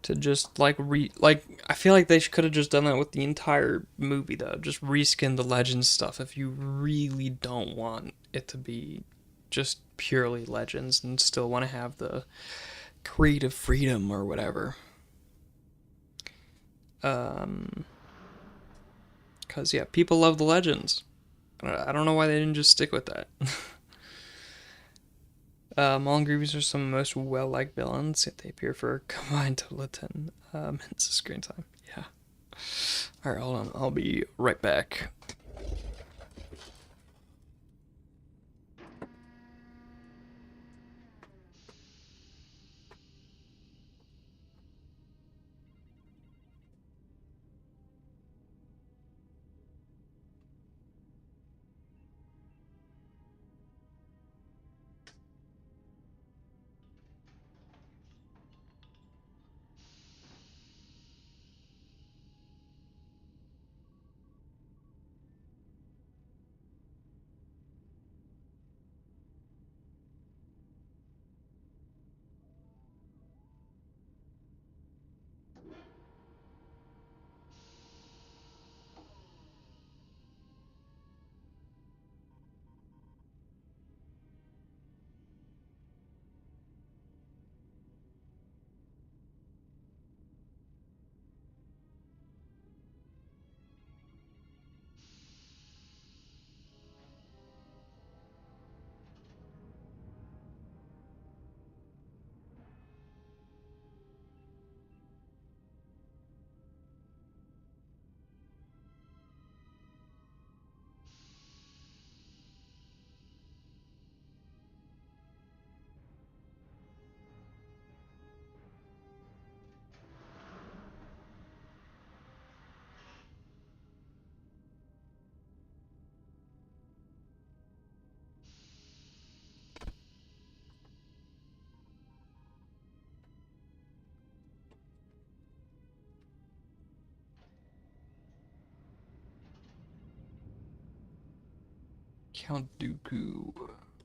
To just, like, I feel like they could have just done that with the entire movie, though. Just reskin the Legends stuff if you really don't want it to be just purely Legends and still want to have the creative freedom or whatever. Because, yeah, people love the Legends. I don't know why they didn't just stick with that. Maul and Grievous are some of the most well-liked villains, yet they appear for a combined total of 10 minutes of screen time. Yeah. Alright, hold on. I'll be right back. Count Dooku.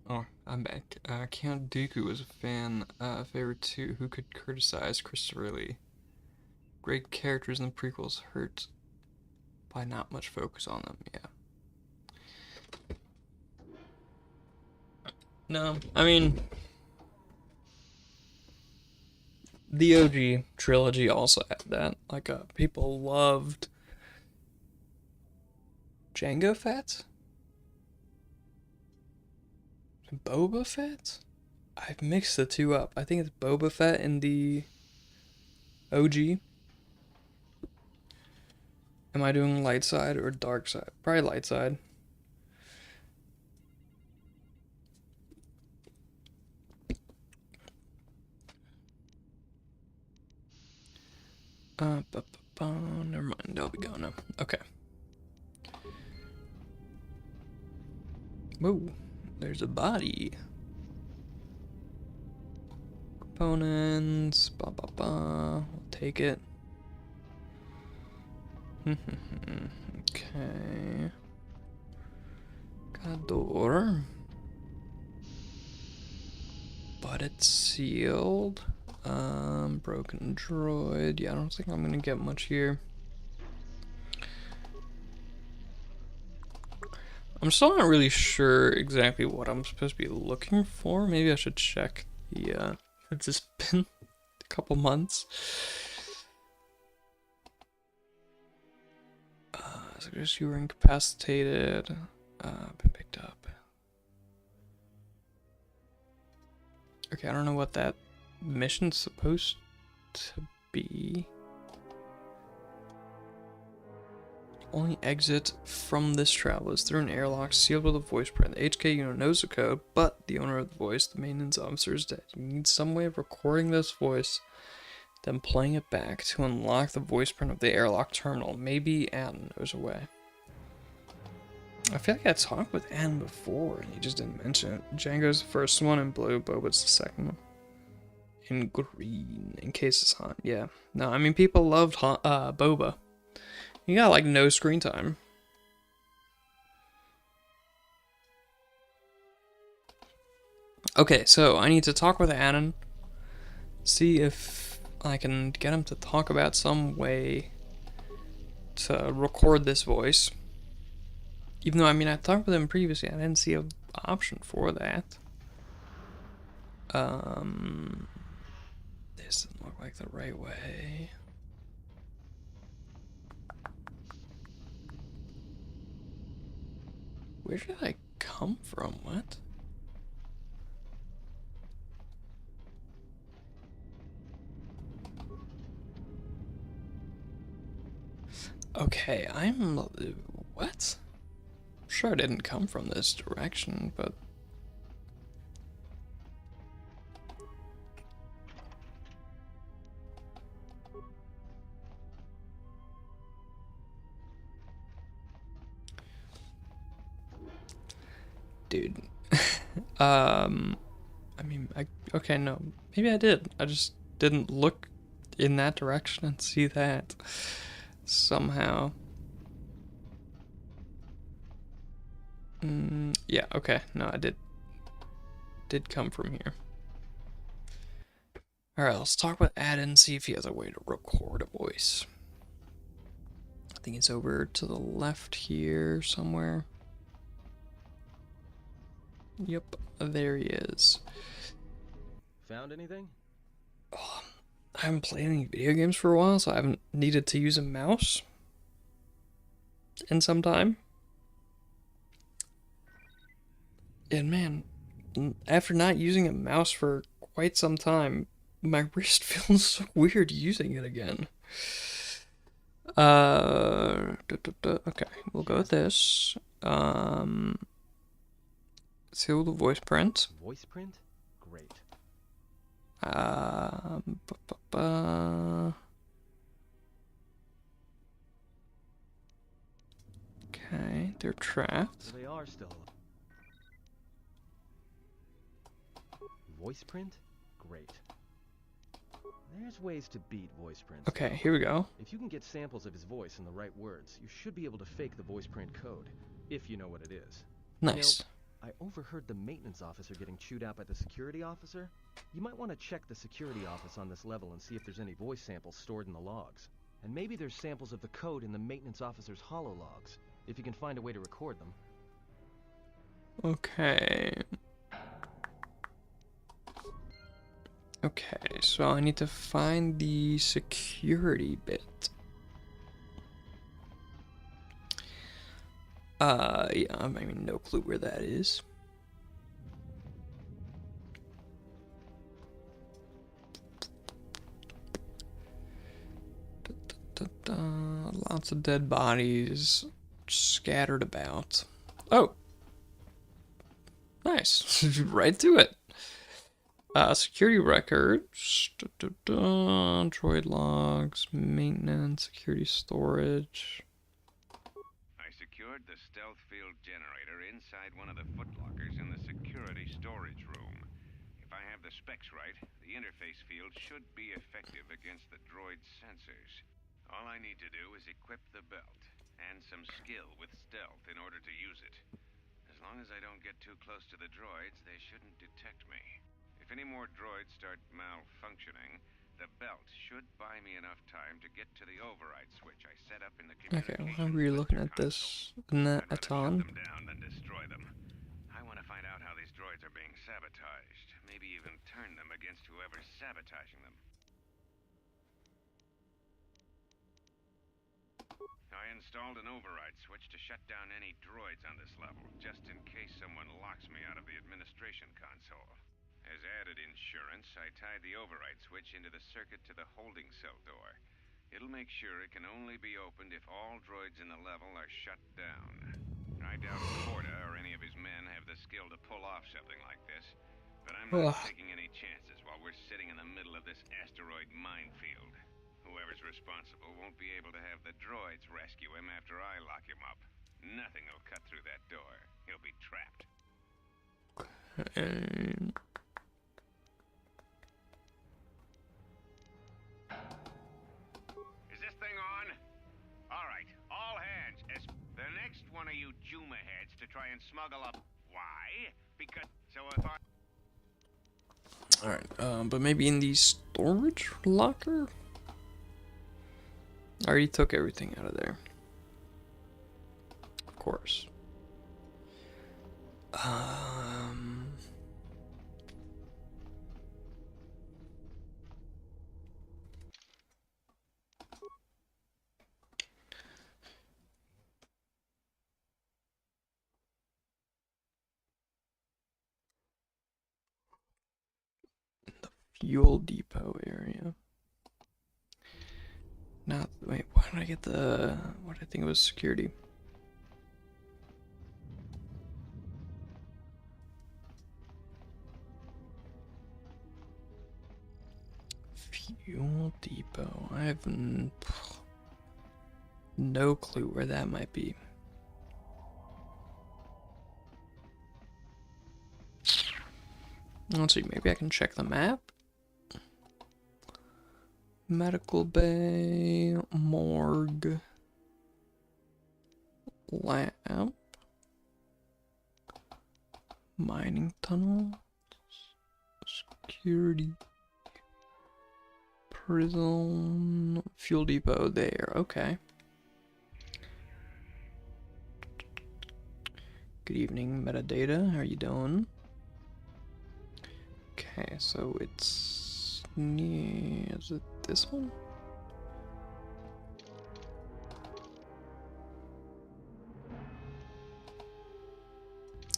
Oh, I'm back. Count Dooku was a fan, favorite too. Who could criticize Christopher Lee? Great characters in the prequels, hurt by not much focus on them. Yeah. No, I mean, the OG trilogy also had that. Like, people loved Jango Fett? Boba Fett? I've mixed the two up. I think it's Boba Fett in the OG. Am I doing light side or dark side? Probably light side. Never mind. I'll be going now. Okay. Whoa. There's a body. Components. We'll take it. Okay. Got a door. But it's sealed. Broken droid. Yeah, I don't think I'm gonna get much here. I'm still not really sure exactly what I'm supposed to be looking for. Maybe I should check the, it's just been a couple months. Suggest you were incapacitated. Been picked up. Okay, I don't know what that mission's supposed to be. Only exit from this travel is through an airlock sealed with a voice print. The HK unit knows the code, but the owner of the voice, the maintenance officer, is dead. You need some way of recording this voice, then playing it back to unlock the voice print of the airlock terminal. Maybe Adam knows a way. I feel like I talked with Adam before, and he just didn't mention it. Django's the first one in blue, Boba's the second one. In green, in case it's hot. Yeah. No, I mean, people loved Boba. He got like no screen time. Okay, so I need to talk with Anon. See if I can get him to talk about some way to record this voice. Even though, I mean, I talked with him previously, I didn't see an option for that. This doesn't look like the right way. Where did I come from? What? Okay, what? I'm sure I didn't come from this direction, but... Dude. I mean, okay, no. Maybe I did. I just didn't look in that direction and see that somehow. Yeah, okay. No, I did come from here. Alright, let's talk with Ad and see if he has a way to record a voice. I think it's over to the left here somewhere. Yep, there he is. Found anything? Oh, I haven't played any video games for a while, so I haven't needed to use a mouse in some time. And man, after not using a mouse for quite some time, my wrist feels so weird using it again. Okay, we'll go with this. Seal the voice print. Voice print? Great. Okay, they're trapped. So they are still. Voice print? Great. There's ways to beat voice prints. Okay, here we go. If you can get samples of his voice and the right words, you should be able to fake the voice print code, if you know what it is. Nice. You know, overheard the maintenance officer getting chewed out by the security officer. You might want to check the security office on this level and see if there's any voice samples stored in the logs. And maybe there's samples of the code in the maintenance officer's holo logs, if you can find a way to record them. Okay. Okay, so I need to find the security bit. Yeah, I mean, no clue where that is. Lots of dead bodies scattered about. Oh! Nice. Right to it. Security records. Droid logs. Maintenance. Security storage. I secured the stealth field generator inside one of the footlockers in the security storage room. If I have the specs right, the interface field should be effective against the droid's sensors. All I need to do is equip the belt, and some skill with stealth in order to use it. As long as I don't get too close to the droids, they shouldn't detect me. If any more droids start malfunctioning, the belt should buy me enough time to get to the override switch I set up in the Okay, communications well, how are you looking at console. this? Not I'd a rather ton. shut them down than destroy them. I want to find out how these droids are being sabotaged. Maybe even turn them against whoever's sabotaging them. I installed an override switch to shut down any droids on this level, just in case someone locks me out of the administration console. As added insurance, I tied the override switch into the circuit to the holding cell door. It'll make sure it can only be opened if all droids in the level are shut down. I doubt Corda or any of his men have the skill to pull off something like this, but I'm not taking any chances while we're sitting in the middle of this asteroid minefield. Whoever's responsible won't be able to have the droids rescue him after I lock him up. Nothing will cut through that door. He'll be trapped. Is this thing on? All right, all hands. As the next one of you Juma heads to try and smuggle up. Why? Because so if I. Alright, but maybe in the storage locker? I already took everything out of there. Of course. The fuel depot area. Not, wait, why did I get the, what I think it was security? Fuel depot, I have no clue where that might be. Let's see, maybe I can check the map. Medical bay, morgue, lab, mining tunnel, security, prison, fuel depot there, okay. Good evening, metadata, how are you doing? Okay, so it's near, is it this one?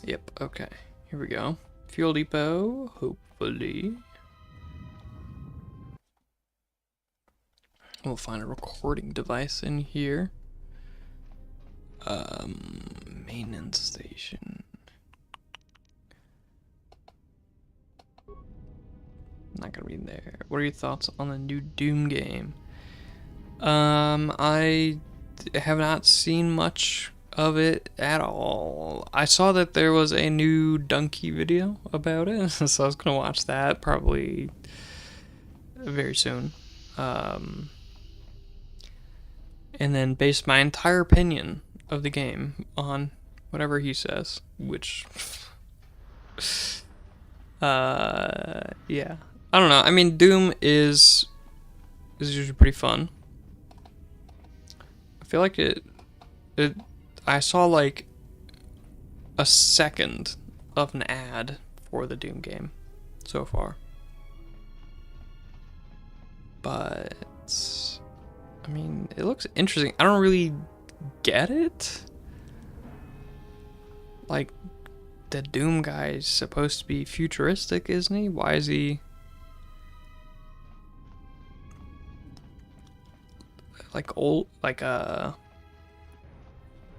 Yep, okay, here we go. Fuel depot, hopefully. We'll find a recording device in here. Maintenance station. Not gonna be in there. What are your thoughts on the new Doom game? I have not seen much of it at all. I saw that there was a new Donkey video about it, so I was gonna watch that probably very soon. And then base my entire opinion of the game on whatever he says, which Yeah. I don't know. I mean, Doom is usually pretty fun. I feel like it I saw like a second of an ad for the Doom game so far. But I mean, it looks interesting. I don't really get it. Like, the Doom guy is supposed to be futuristic, isn't he? Why is he like old? Like I'm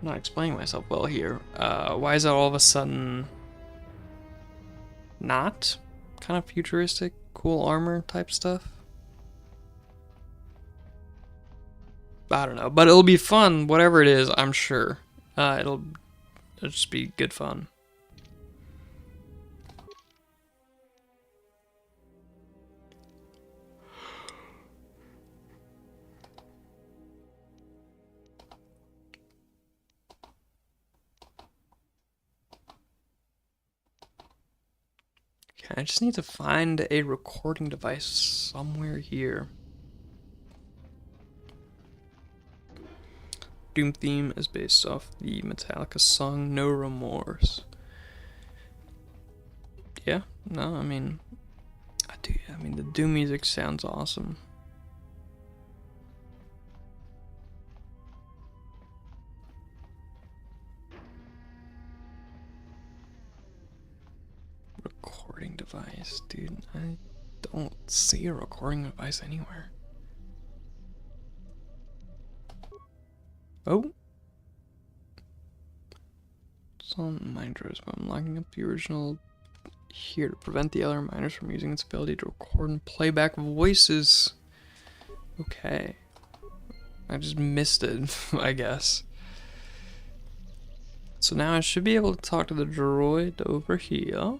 not explaining myself well here. Why is that all of a sudden not kind of futuristic, cool armor type stuff? I don't know, but it'll be fun, whatever it is. I'm sure it'll just be good fun. Okay, I just need to find a recording device somewhere here. Doom theme is based off the Metallica song No Remorse. Yeah, no, I mean, I mean, the Doom music sounds awesome. Recording device, dude. I don't see a recording device anywhere. Oh. It's on miners, but I'm locking up the original here to prevent the other miners from using its ability to record and playback voices. Okay. I just missed it, I guess. So now I should be able to talk to the droid over here.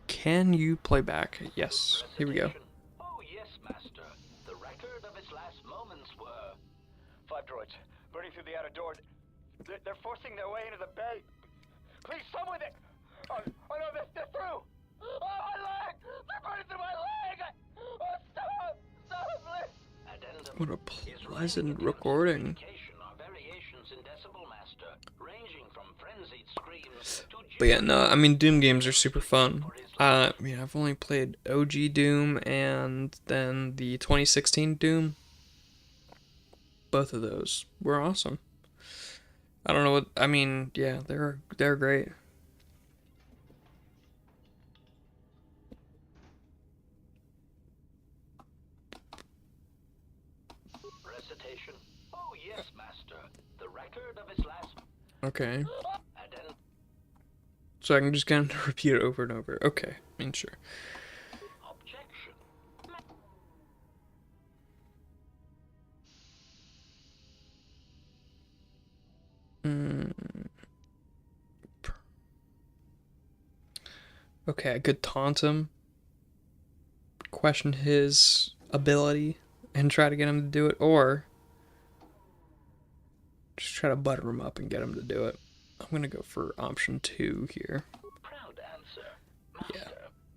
Can you play back? Yes. Here we go. Oh, yes, Master. The record of his last moments were... 5 droids, burning through the outer door. They're forcing their way into the bay. Please, someone that... Oh no, they're through! Oh, my leg! They're burning through my leg! Oh, stop! Stop, please! What a pleasant recording. But yeah, no, I mean, Doom games are super fun. I mean, I've only played OG Doom and then the 2016 Doom. Both of those were awesome. I don't know what, I mean, yeah, they're great. Recitation. Oh, yes, Master. The record of his last... Okay. So I can just kind of repeat it over and over. Okay, I mean, sure. Objection. Okay, I could taunt him, question his ability, and try to get him to do it, or just try to butter him up and get him to do it. I'm gonna go for option 2 here. Proud answer. Master, Yeah.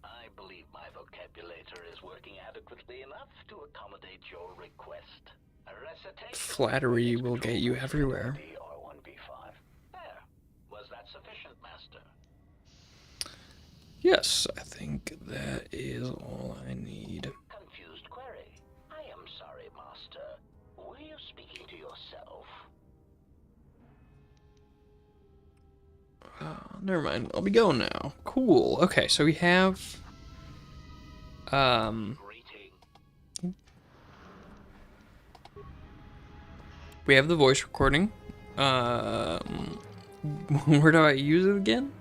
I believe my vocabulator is working adequately enough to accommodate your request. A recitation. Flattery will get you everywhere. R1B5. There. Was that sufficient, Master? Yes, I think that is all I need. Confused query. I am sorry, Master. Were you speaking to yourself? Never mind. I'll be going now. Cool. Okay, so we have we have the voice recording. Where do I use it again?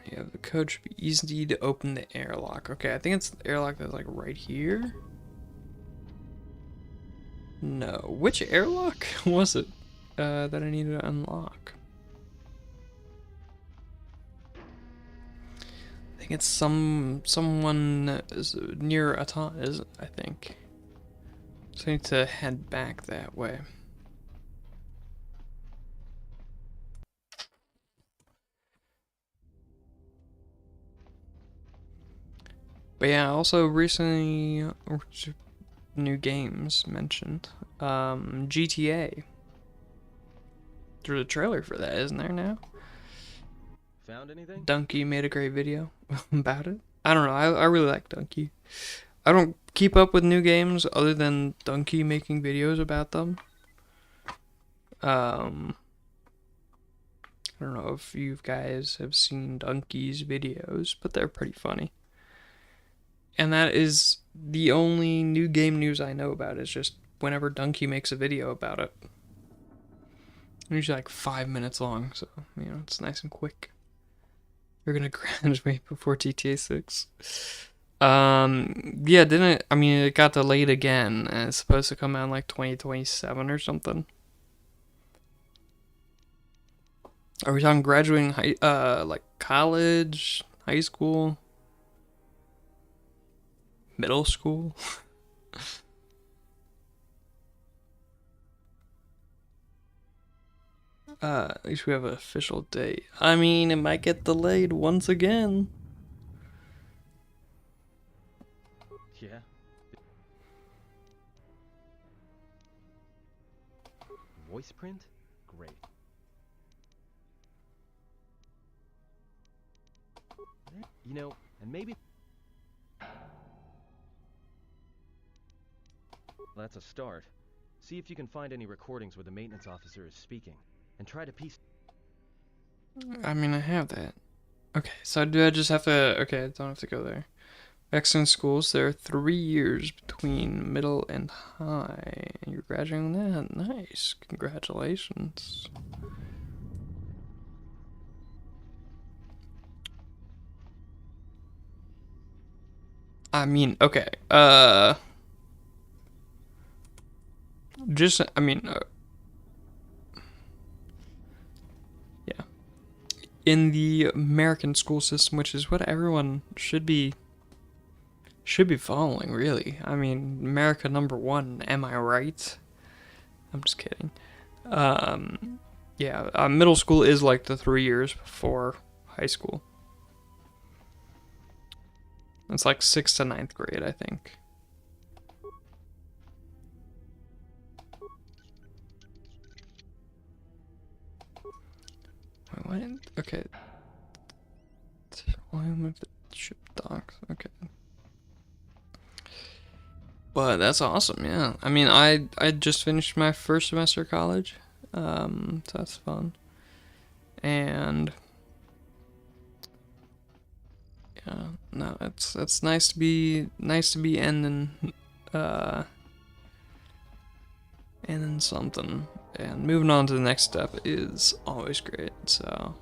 You have the code should be easy to open the airlock. Okay, I think it's the airlock that's like right here. No, which airlock was it that I needed to unlock? I think it's someone is near a ton, is I think. So I need to head back that way. But yeah, also recently new games mentioned. GTA. There's a trailer for that, isn't there now? Found anything? Donkey made a great video about it. I don't know. I really like Donkey. I don't keep up with new games other than Donkey making videos about them. I don't know if you guys have seen Donkey's videos, but they're pretty funny. And that is the only new game news I know about, is just whenever Donkey makes a video about it. Usually like 5 minutes long, so, you know, it's nice and quick. You're gonna graduate before GTA 6. Yeah, didn't it? I mean, it got delayed again, and it's supposed to come out in like 2027 or something. Are we talking graduating like college, high school, middle school? At least we have an official date. I mean, it might get delayed once again. Yeah. Voice print? Great. You know, and maybe... That's a start. See if you can find any recordings where the maintenance officer is speaking. And try to piece... I mean, I have that. Okay, so do I just have to... Okay, I don't have to go there. Excellent schools, there are 3 years between middle and high. And you're graduating that? Nice. Congratulations. I mean, okay. Just, I mean, yeah. In the American school system, which is what everyone should be following, really. I mean, America #1, am I right? I'm just kidding. Yeah, middle school is like the 3 years before high school. It's like 6th to 9th grade, I think. Wait, what? Okay. Volume of the ship docks. Okay. But that's awesome, yeah. I mean, I just finished my first semester of college, so that's fun. And yeah, no, it's nice to be ending something, and moving on to the next step is always great. So,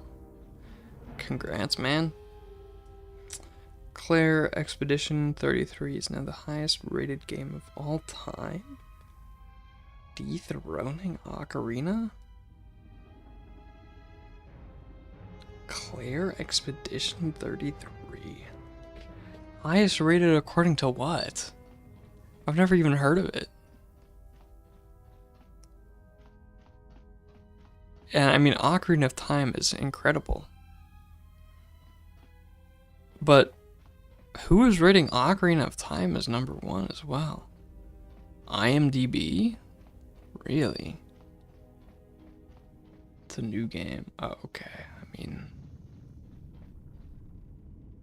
congrats, man. Claire Expedition 33 is now the highest rated game of all time. Dethroning Ocarina? Claire Expedition 33. Highest rated according to what? I've never even heard of it. And I mean, Ocarina of Time is incredible. But who is rating Ocarina of Time as #1 as well? IMDb? Really? It's a new game. Oh, okay. I mean,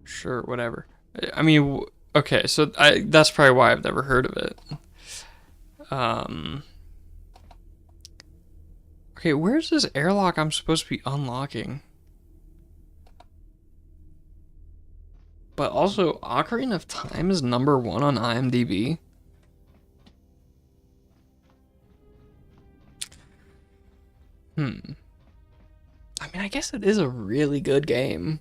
sure, whatever. I mean, okay, so that's probably why I've never heard of it. Okay, where's this airlock I'm supposed to be unlocking? But also, Ocarina of Time is #1 on IMDb. I mean, I guess it is a really good game.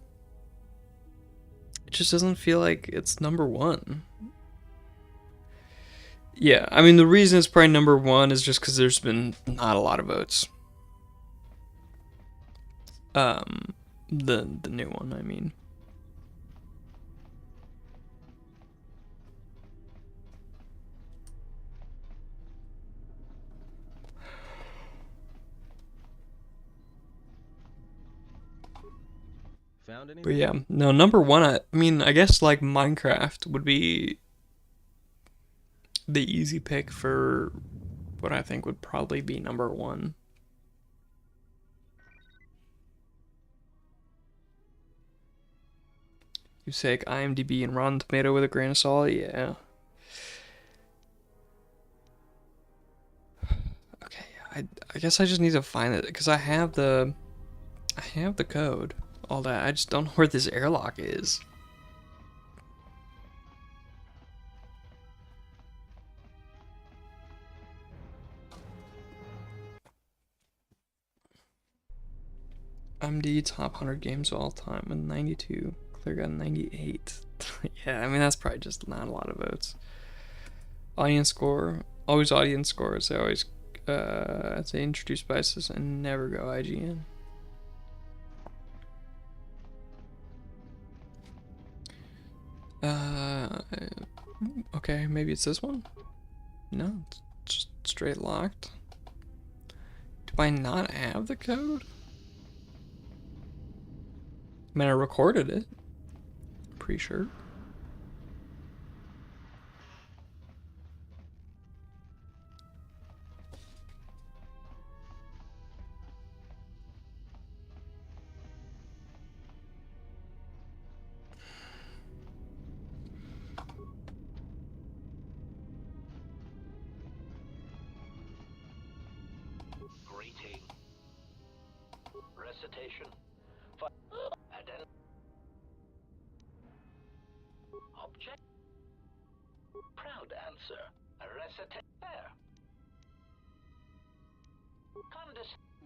It just doesn't feel like it's #1. Yeah, I mean, the reason it's probably #1 is just because there's been not a lot of votes. The new one, I mean. found anything? But yeah, no, number one, I mean, I guess like Minecraft would be the easy pick for what I think would probably be number one. You say IMDb and Rotten Tomato with a grain of salt, yeah. Okay, I guess I just need to find it because I have the code, all that. I just don't know where this airlock is. IMDb top 100 games of all time with 92. Clear got 98. Yeah, I mean that's probably just not a lot of votes. Audience score, always audience scores. They always say introduced biases and never go IGN. Okay, maybe it's this one? No, it's just straight locked. Do I not have the code? I mean, I recorded it. Pretty sure. Greeting. Recitation. Object. Proud answer. A recitation. There.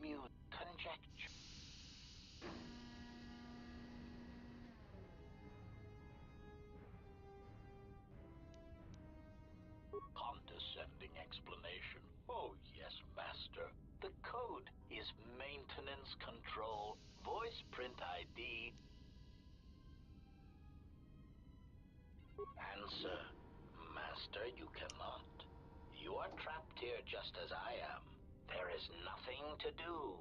Mute. Conjecture. Condescending explanation. Oh, yes, master. The code is maintenance control, voice print ID. Answer. Master, you cannot. You are trapped here just as I am. There is nothing to do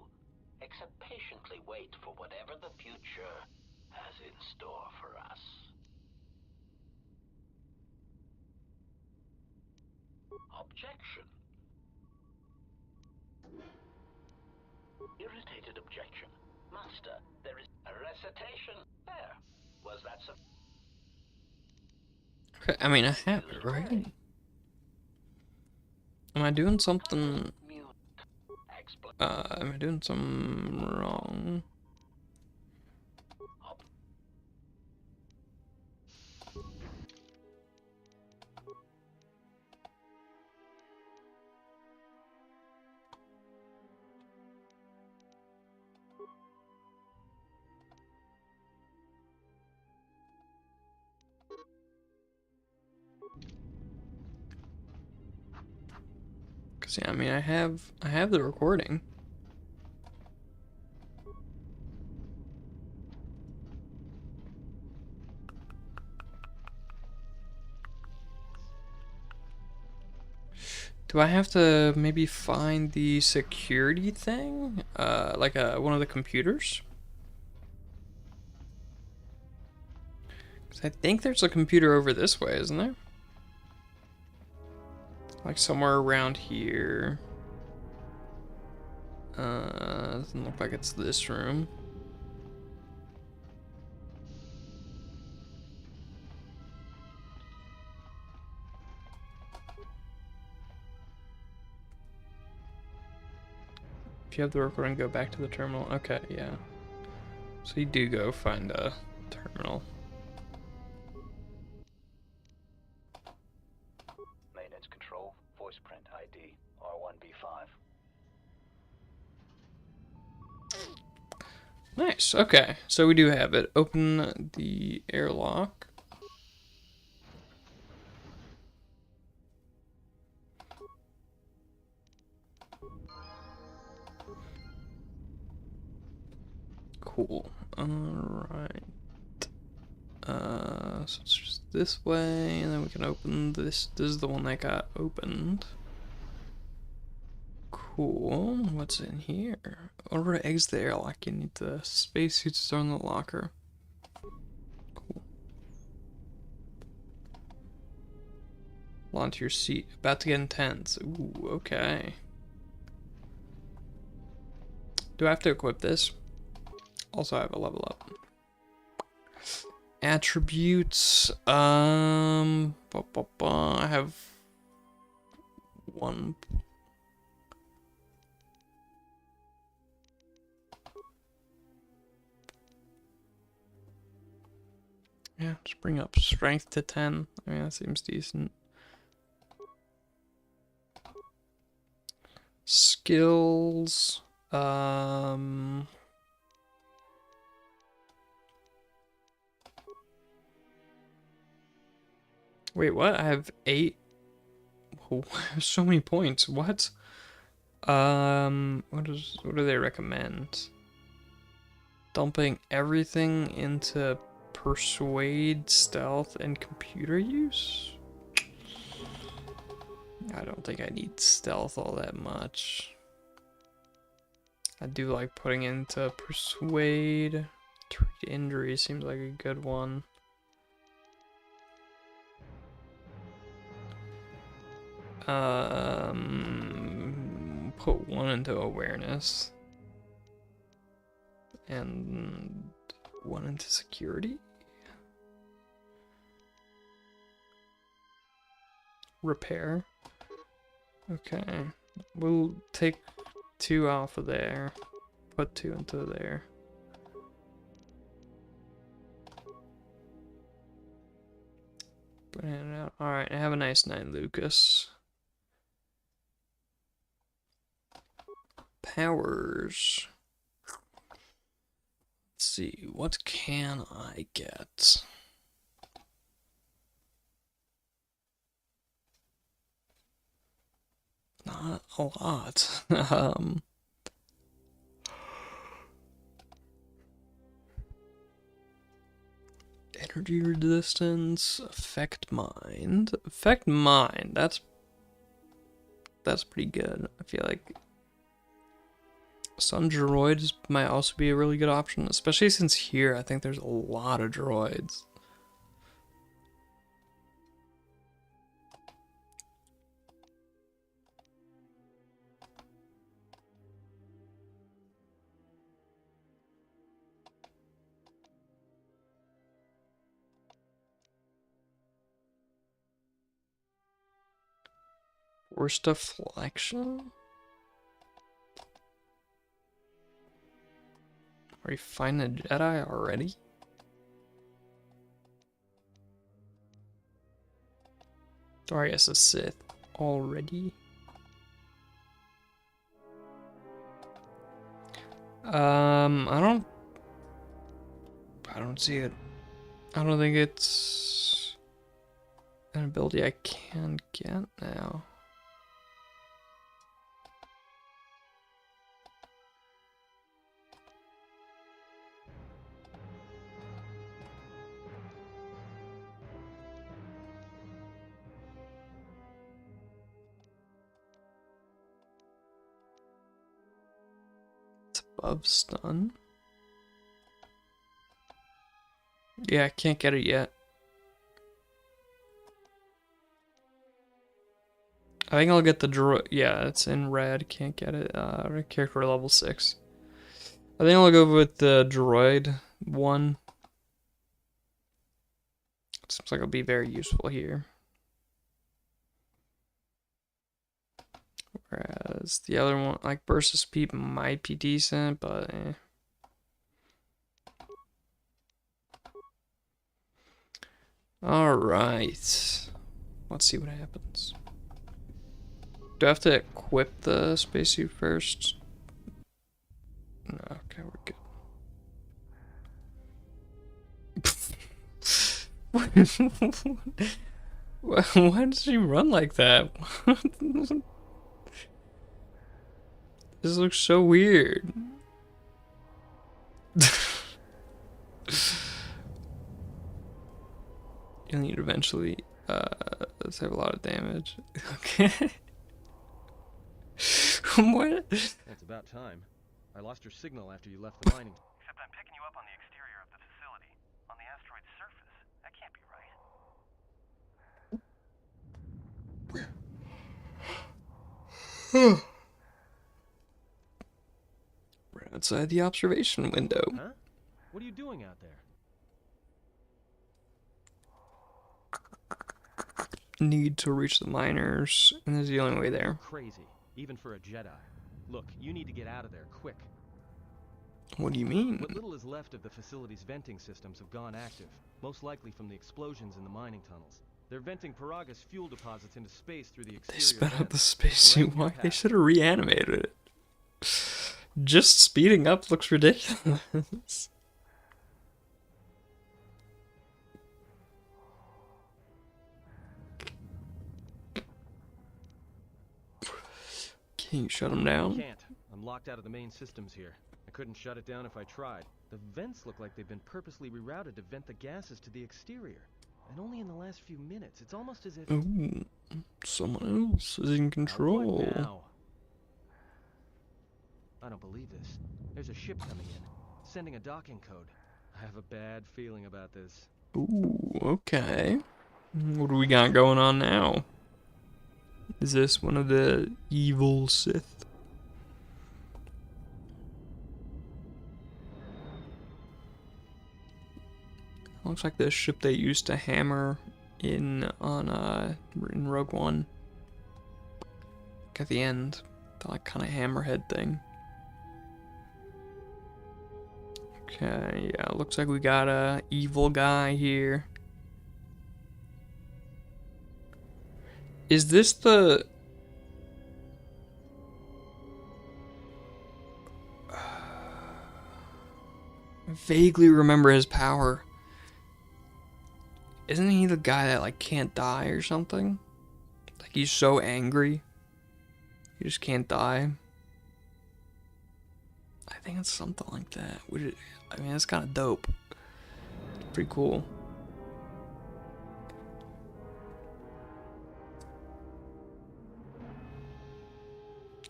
except patiently wait for whatever the future has in store for us. Objection. Irritated objection. Master, there is a recitation. There. Was that sufficient? Okay, I mean, I have it, right? Am I doing something? Am I doing something wrong? Cause yeah, I mean, I have the recording. Do I have to maybe find the security thing? Like one of the computers? Cause I think there's a computer over this way, isn't there? Like somewhere around here. Doesn't look like it's this room. If you have the recording, go back to the terminal. Okay, yeah. So you do go find a terminal. Maintenance control, voice print ID, R1B5. Nice, okay. So we do have it. Open the airlock. Cool. Alright. So it's just this way, and then we can open this. This is the one that got opened. Cool. What's in here? Order to exit the airlock. You need the spacesuits to store in the locker. Hold onto your seat. About to get intense. Ooh, okay. Do I have to equip this? Also, I have a level up. Attributes. I have one. Yeah, just bring up strength to 10. I mean, that seems decent. Skills. Wait, what? I have 8. Whoa, so many points. What? What do they recommend? Dumping everything into persuade, stealth, and computer use? I don't think I need stealth all that much. I do like putting into persuade. Treat injury seems like a good one. Put 1 into awareness. And 1 into security. Repair. Okay. We'll take 2 off of there. Put 2 into there. Put it out. Alright, have a nice night, Lucas. Powers. Let's see, what can I get? Not a lot. Energy resistance, affect mind. Affect mind, that's pretty good. I feel like some droids might also be a really good option, especially since here I think there's a lot of droids. Worst deflection? Are you finding a Jedi already? Or I guess a Sith already. I don't see it. I don't think it's an ability I can get now. It's above stun. Yeah, I can't get it yet. I think I'll get the droid. Yeah, it's in red. Can't get it. Character level 6. I think I'll go with the droid one. Seems like it'll be very useful here. Whereas the other one, like Burst of Speed, might be decent, but eh. Alright. Let's see what happens. Do I have to equip the spacesuit first? No, okay, we're good. Why does she run like that? This looks so weird. You'll need to eventually save a lot of damage. Okay. What? That's about time. I lost your signal after you left the mining. Except I'm picking you up on the exterior of the facility, on the asteroid's surface. That can't be right. Right outside the observation window. Huh? What are you doing out there? Need to reach the miners, and this is the only way there. Crazy, even for a Jedi. Look, you need to get out of there, quick. What do you mean? What little is left of the facility's venting systems have gone active, most likely from the explosions in the mining tunnels. They're venting Paraga's fuel deposits into space through the exterior They sped up the vents. spacesuit. Right in Why? your They path. should have reanimated it. Just speeding up looks ridiculous. Can you shut them down? Can't. I'm locked out of the main systems here. I couldn't shut it down if I tried. The vents look like they've been purposely rerouted to vent the gases to the exterior. And only in the last few minutes. It's almost as if... Ooh, someone else is in Now control. what now? I don't believe this. There's a ship coming in, sending a docking code. I have a bad feeling about this. Ooh, okay. What do we got going on now? Is this one of the evil Sith? Looks like the ship they used to hammer in Rogue One. Like at the end, the like kind of hammerhead thing. Okay, yeah, looks like we got a evil guy here. Is this the... I vaguely remember his power. Isn't he the guy that like can't die or something? Like he's so angry, he just can't die. I think it's something like that. I mean, it's kind of dope. It's pretty cool.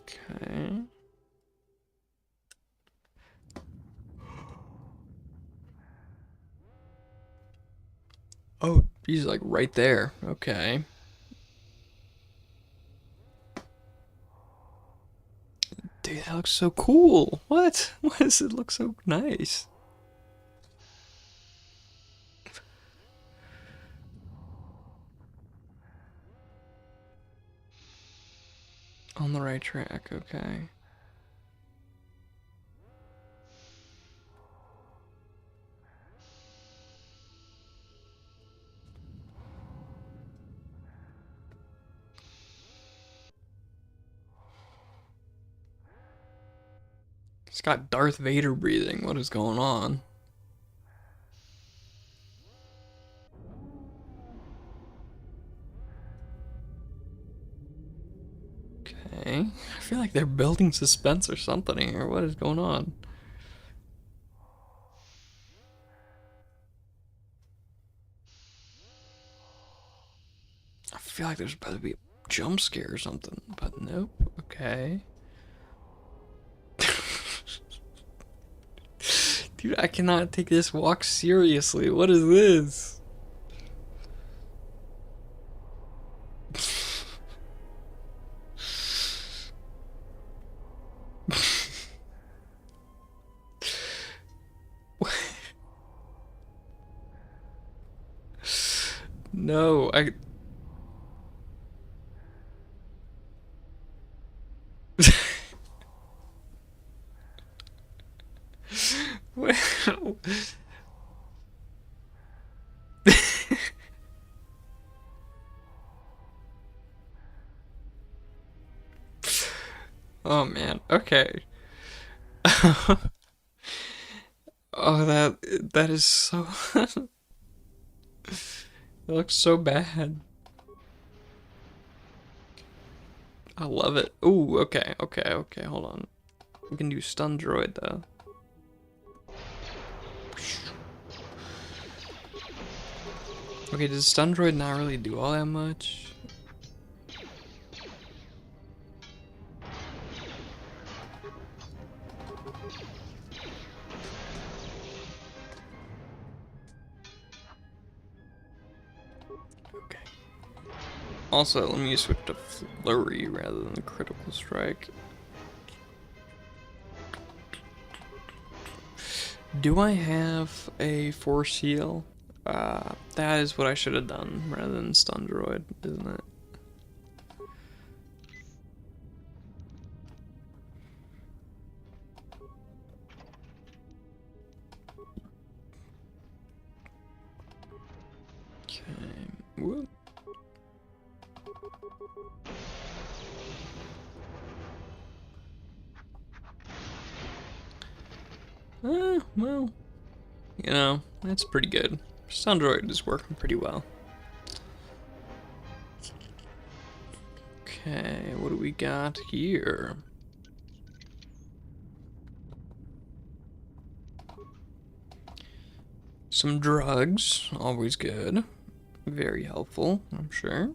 Okay. Oh, he's like right there. Okay. Dude, that looks so cool. What? Why does it look so nice? On the right track, okay. It's got Darth Vader breathing. What is going on? Okay. I feel like they're building suspense or something here. What is going on? I feel like there's about to be a jump scare or something, but nope. Okay. Dude, I cannot take this walk seriously. What is this? No, Well... Oh man, okay. Oh, that is so... It looks so bad. I love it. Ooh, okay, hold on. We can do stun droid though. Okay, does stun droid not really do all that much? Okay. Also, let me switch to flurry rather than critical strike. Do I have a force heal? That is what I should have done rather than stun droid, isn't it? Okay. Whoop. Well, you know, that's pretty good. Stun droid is working pretty well. Okay, what do we got here? Some drugs, always good. Very helpful, I'm sure.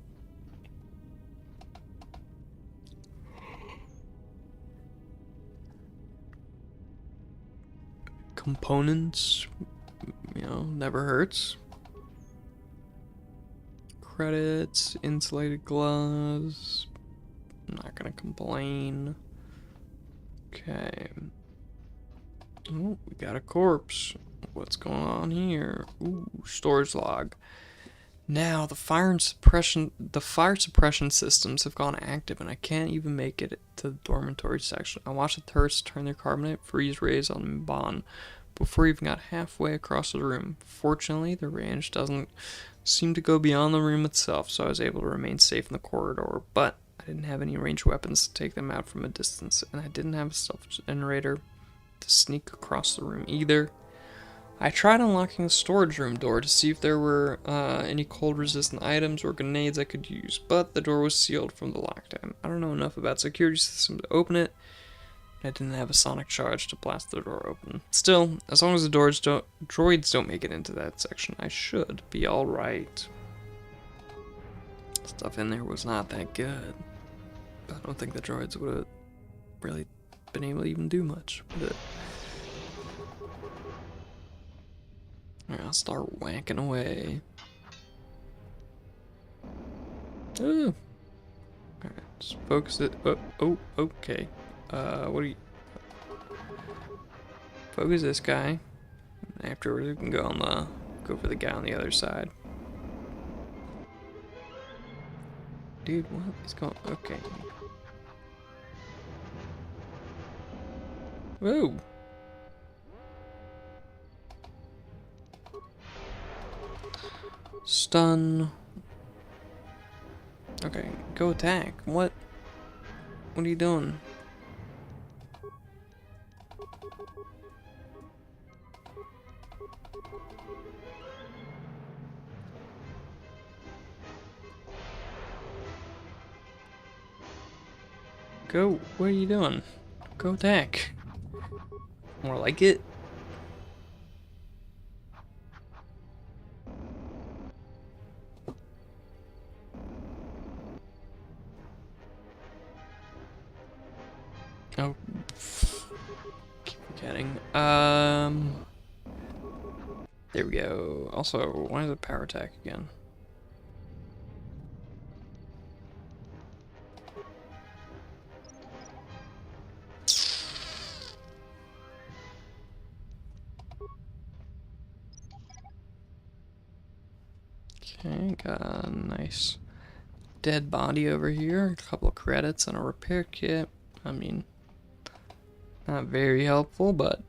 Components, you know, never hurts. Credits, insulated gloves. I'm not gonna complain. Okay. Oh, we got a corpse. What's going on here? Ooh, storage log. Now the fire suppression systems have gone active, and I can't even make it to the dormitory section. I watched the turrets turn their carbonate freeze rays on Bon before we even got halfway across the room. Fortunately, the range doesn't seem to go beyond the room itself, so I was able to remain safe in the corridor. But I didn't have any ranged weapons to take them out from a distance, and I didn't have a stealth generator to sneak across the room either. I tried unlocking the storage room door to see if there were any cold resistant items or grenades I could use, but the door was sealed from the lockdown. I don't know enough about security systems to open it. I didn't have a sonic charge to blast the door open. Still, as long as the droids don't make it into that section, I should be alright. Stuff in there was not that good. I don't think the droids would have really been able to even do much with it. Alright, I'll start whacking away. Ooh. Alright, just focus it. Oh, okay. What do you... Focus this guy. Afterwards, we can go for the guy on the other side. Dude, what is going... Okay. Whoa! Stun. Okay, go attack. What? What are you doing? Go. What are you doing? Go attack. More like it. Oh, keep forgetting. There we go. Also, why is it power attack again? Okay, got a nice dead body over here. A couple of credits and a repair kit. I mean, not very helpful, but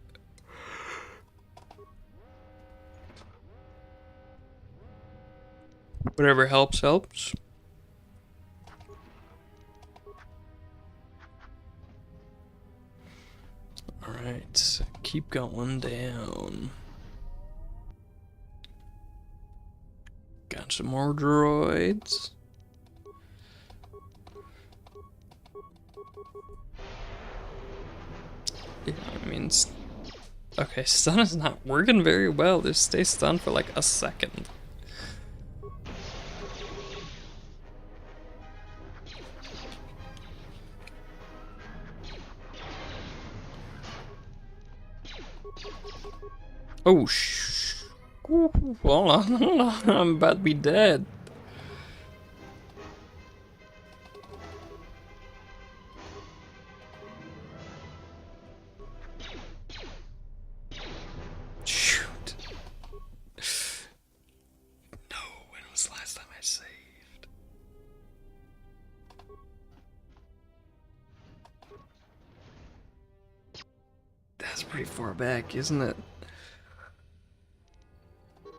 whatever helps, helps. Alright, keep going down. Got some more droids. Yeah, I mean, okay, stun is not working very well. Just stay stunned for like a second. Oh, hold on, I'm about to be dead. pretty far back, isn't it?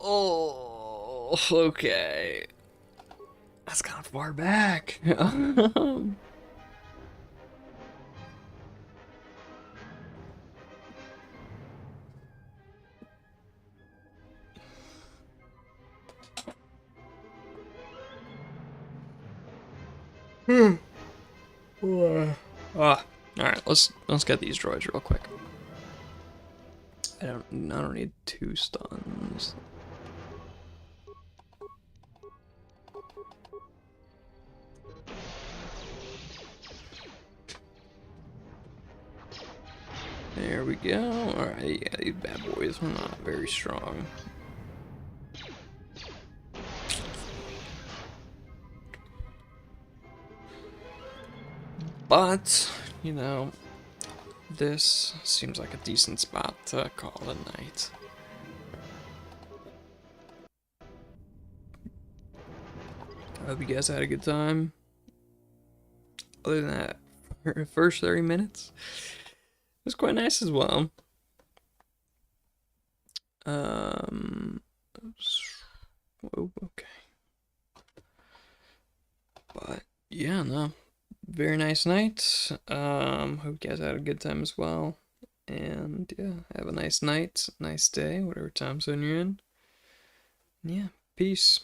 Oh, okay. That's kind of far back. Alright, let's get these droids real quick. I don't need 2 stuns. There we go. Alright, yeah, these bad boys are not very strong. But, you know, this seems like a decent spot to call it a night. I hope you guys had a good time. Other than that, for the first 30 minutes, it was quite nice as well. Oh, okay. But, yeah, no. Very nice night. Hope you guys had a good time as well. And yeah, have a nice night, nice day, whatever time zone you're in. Yeah, peace.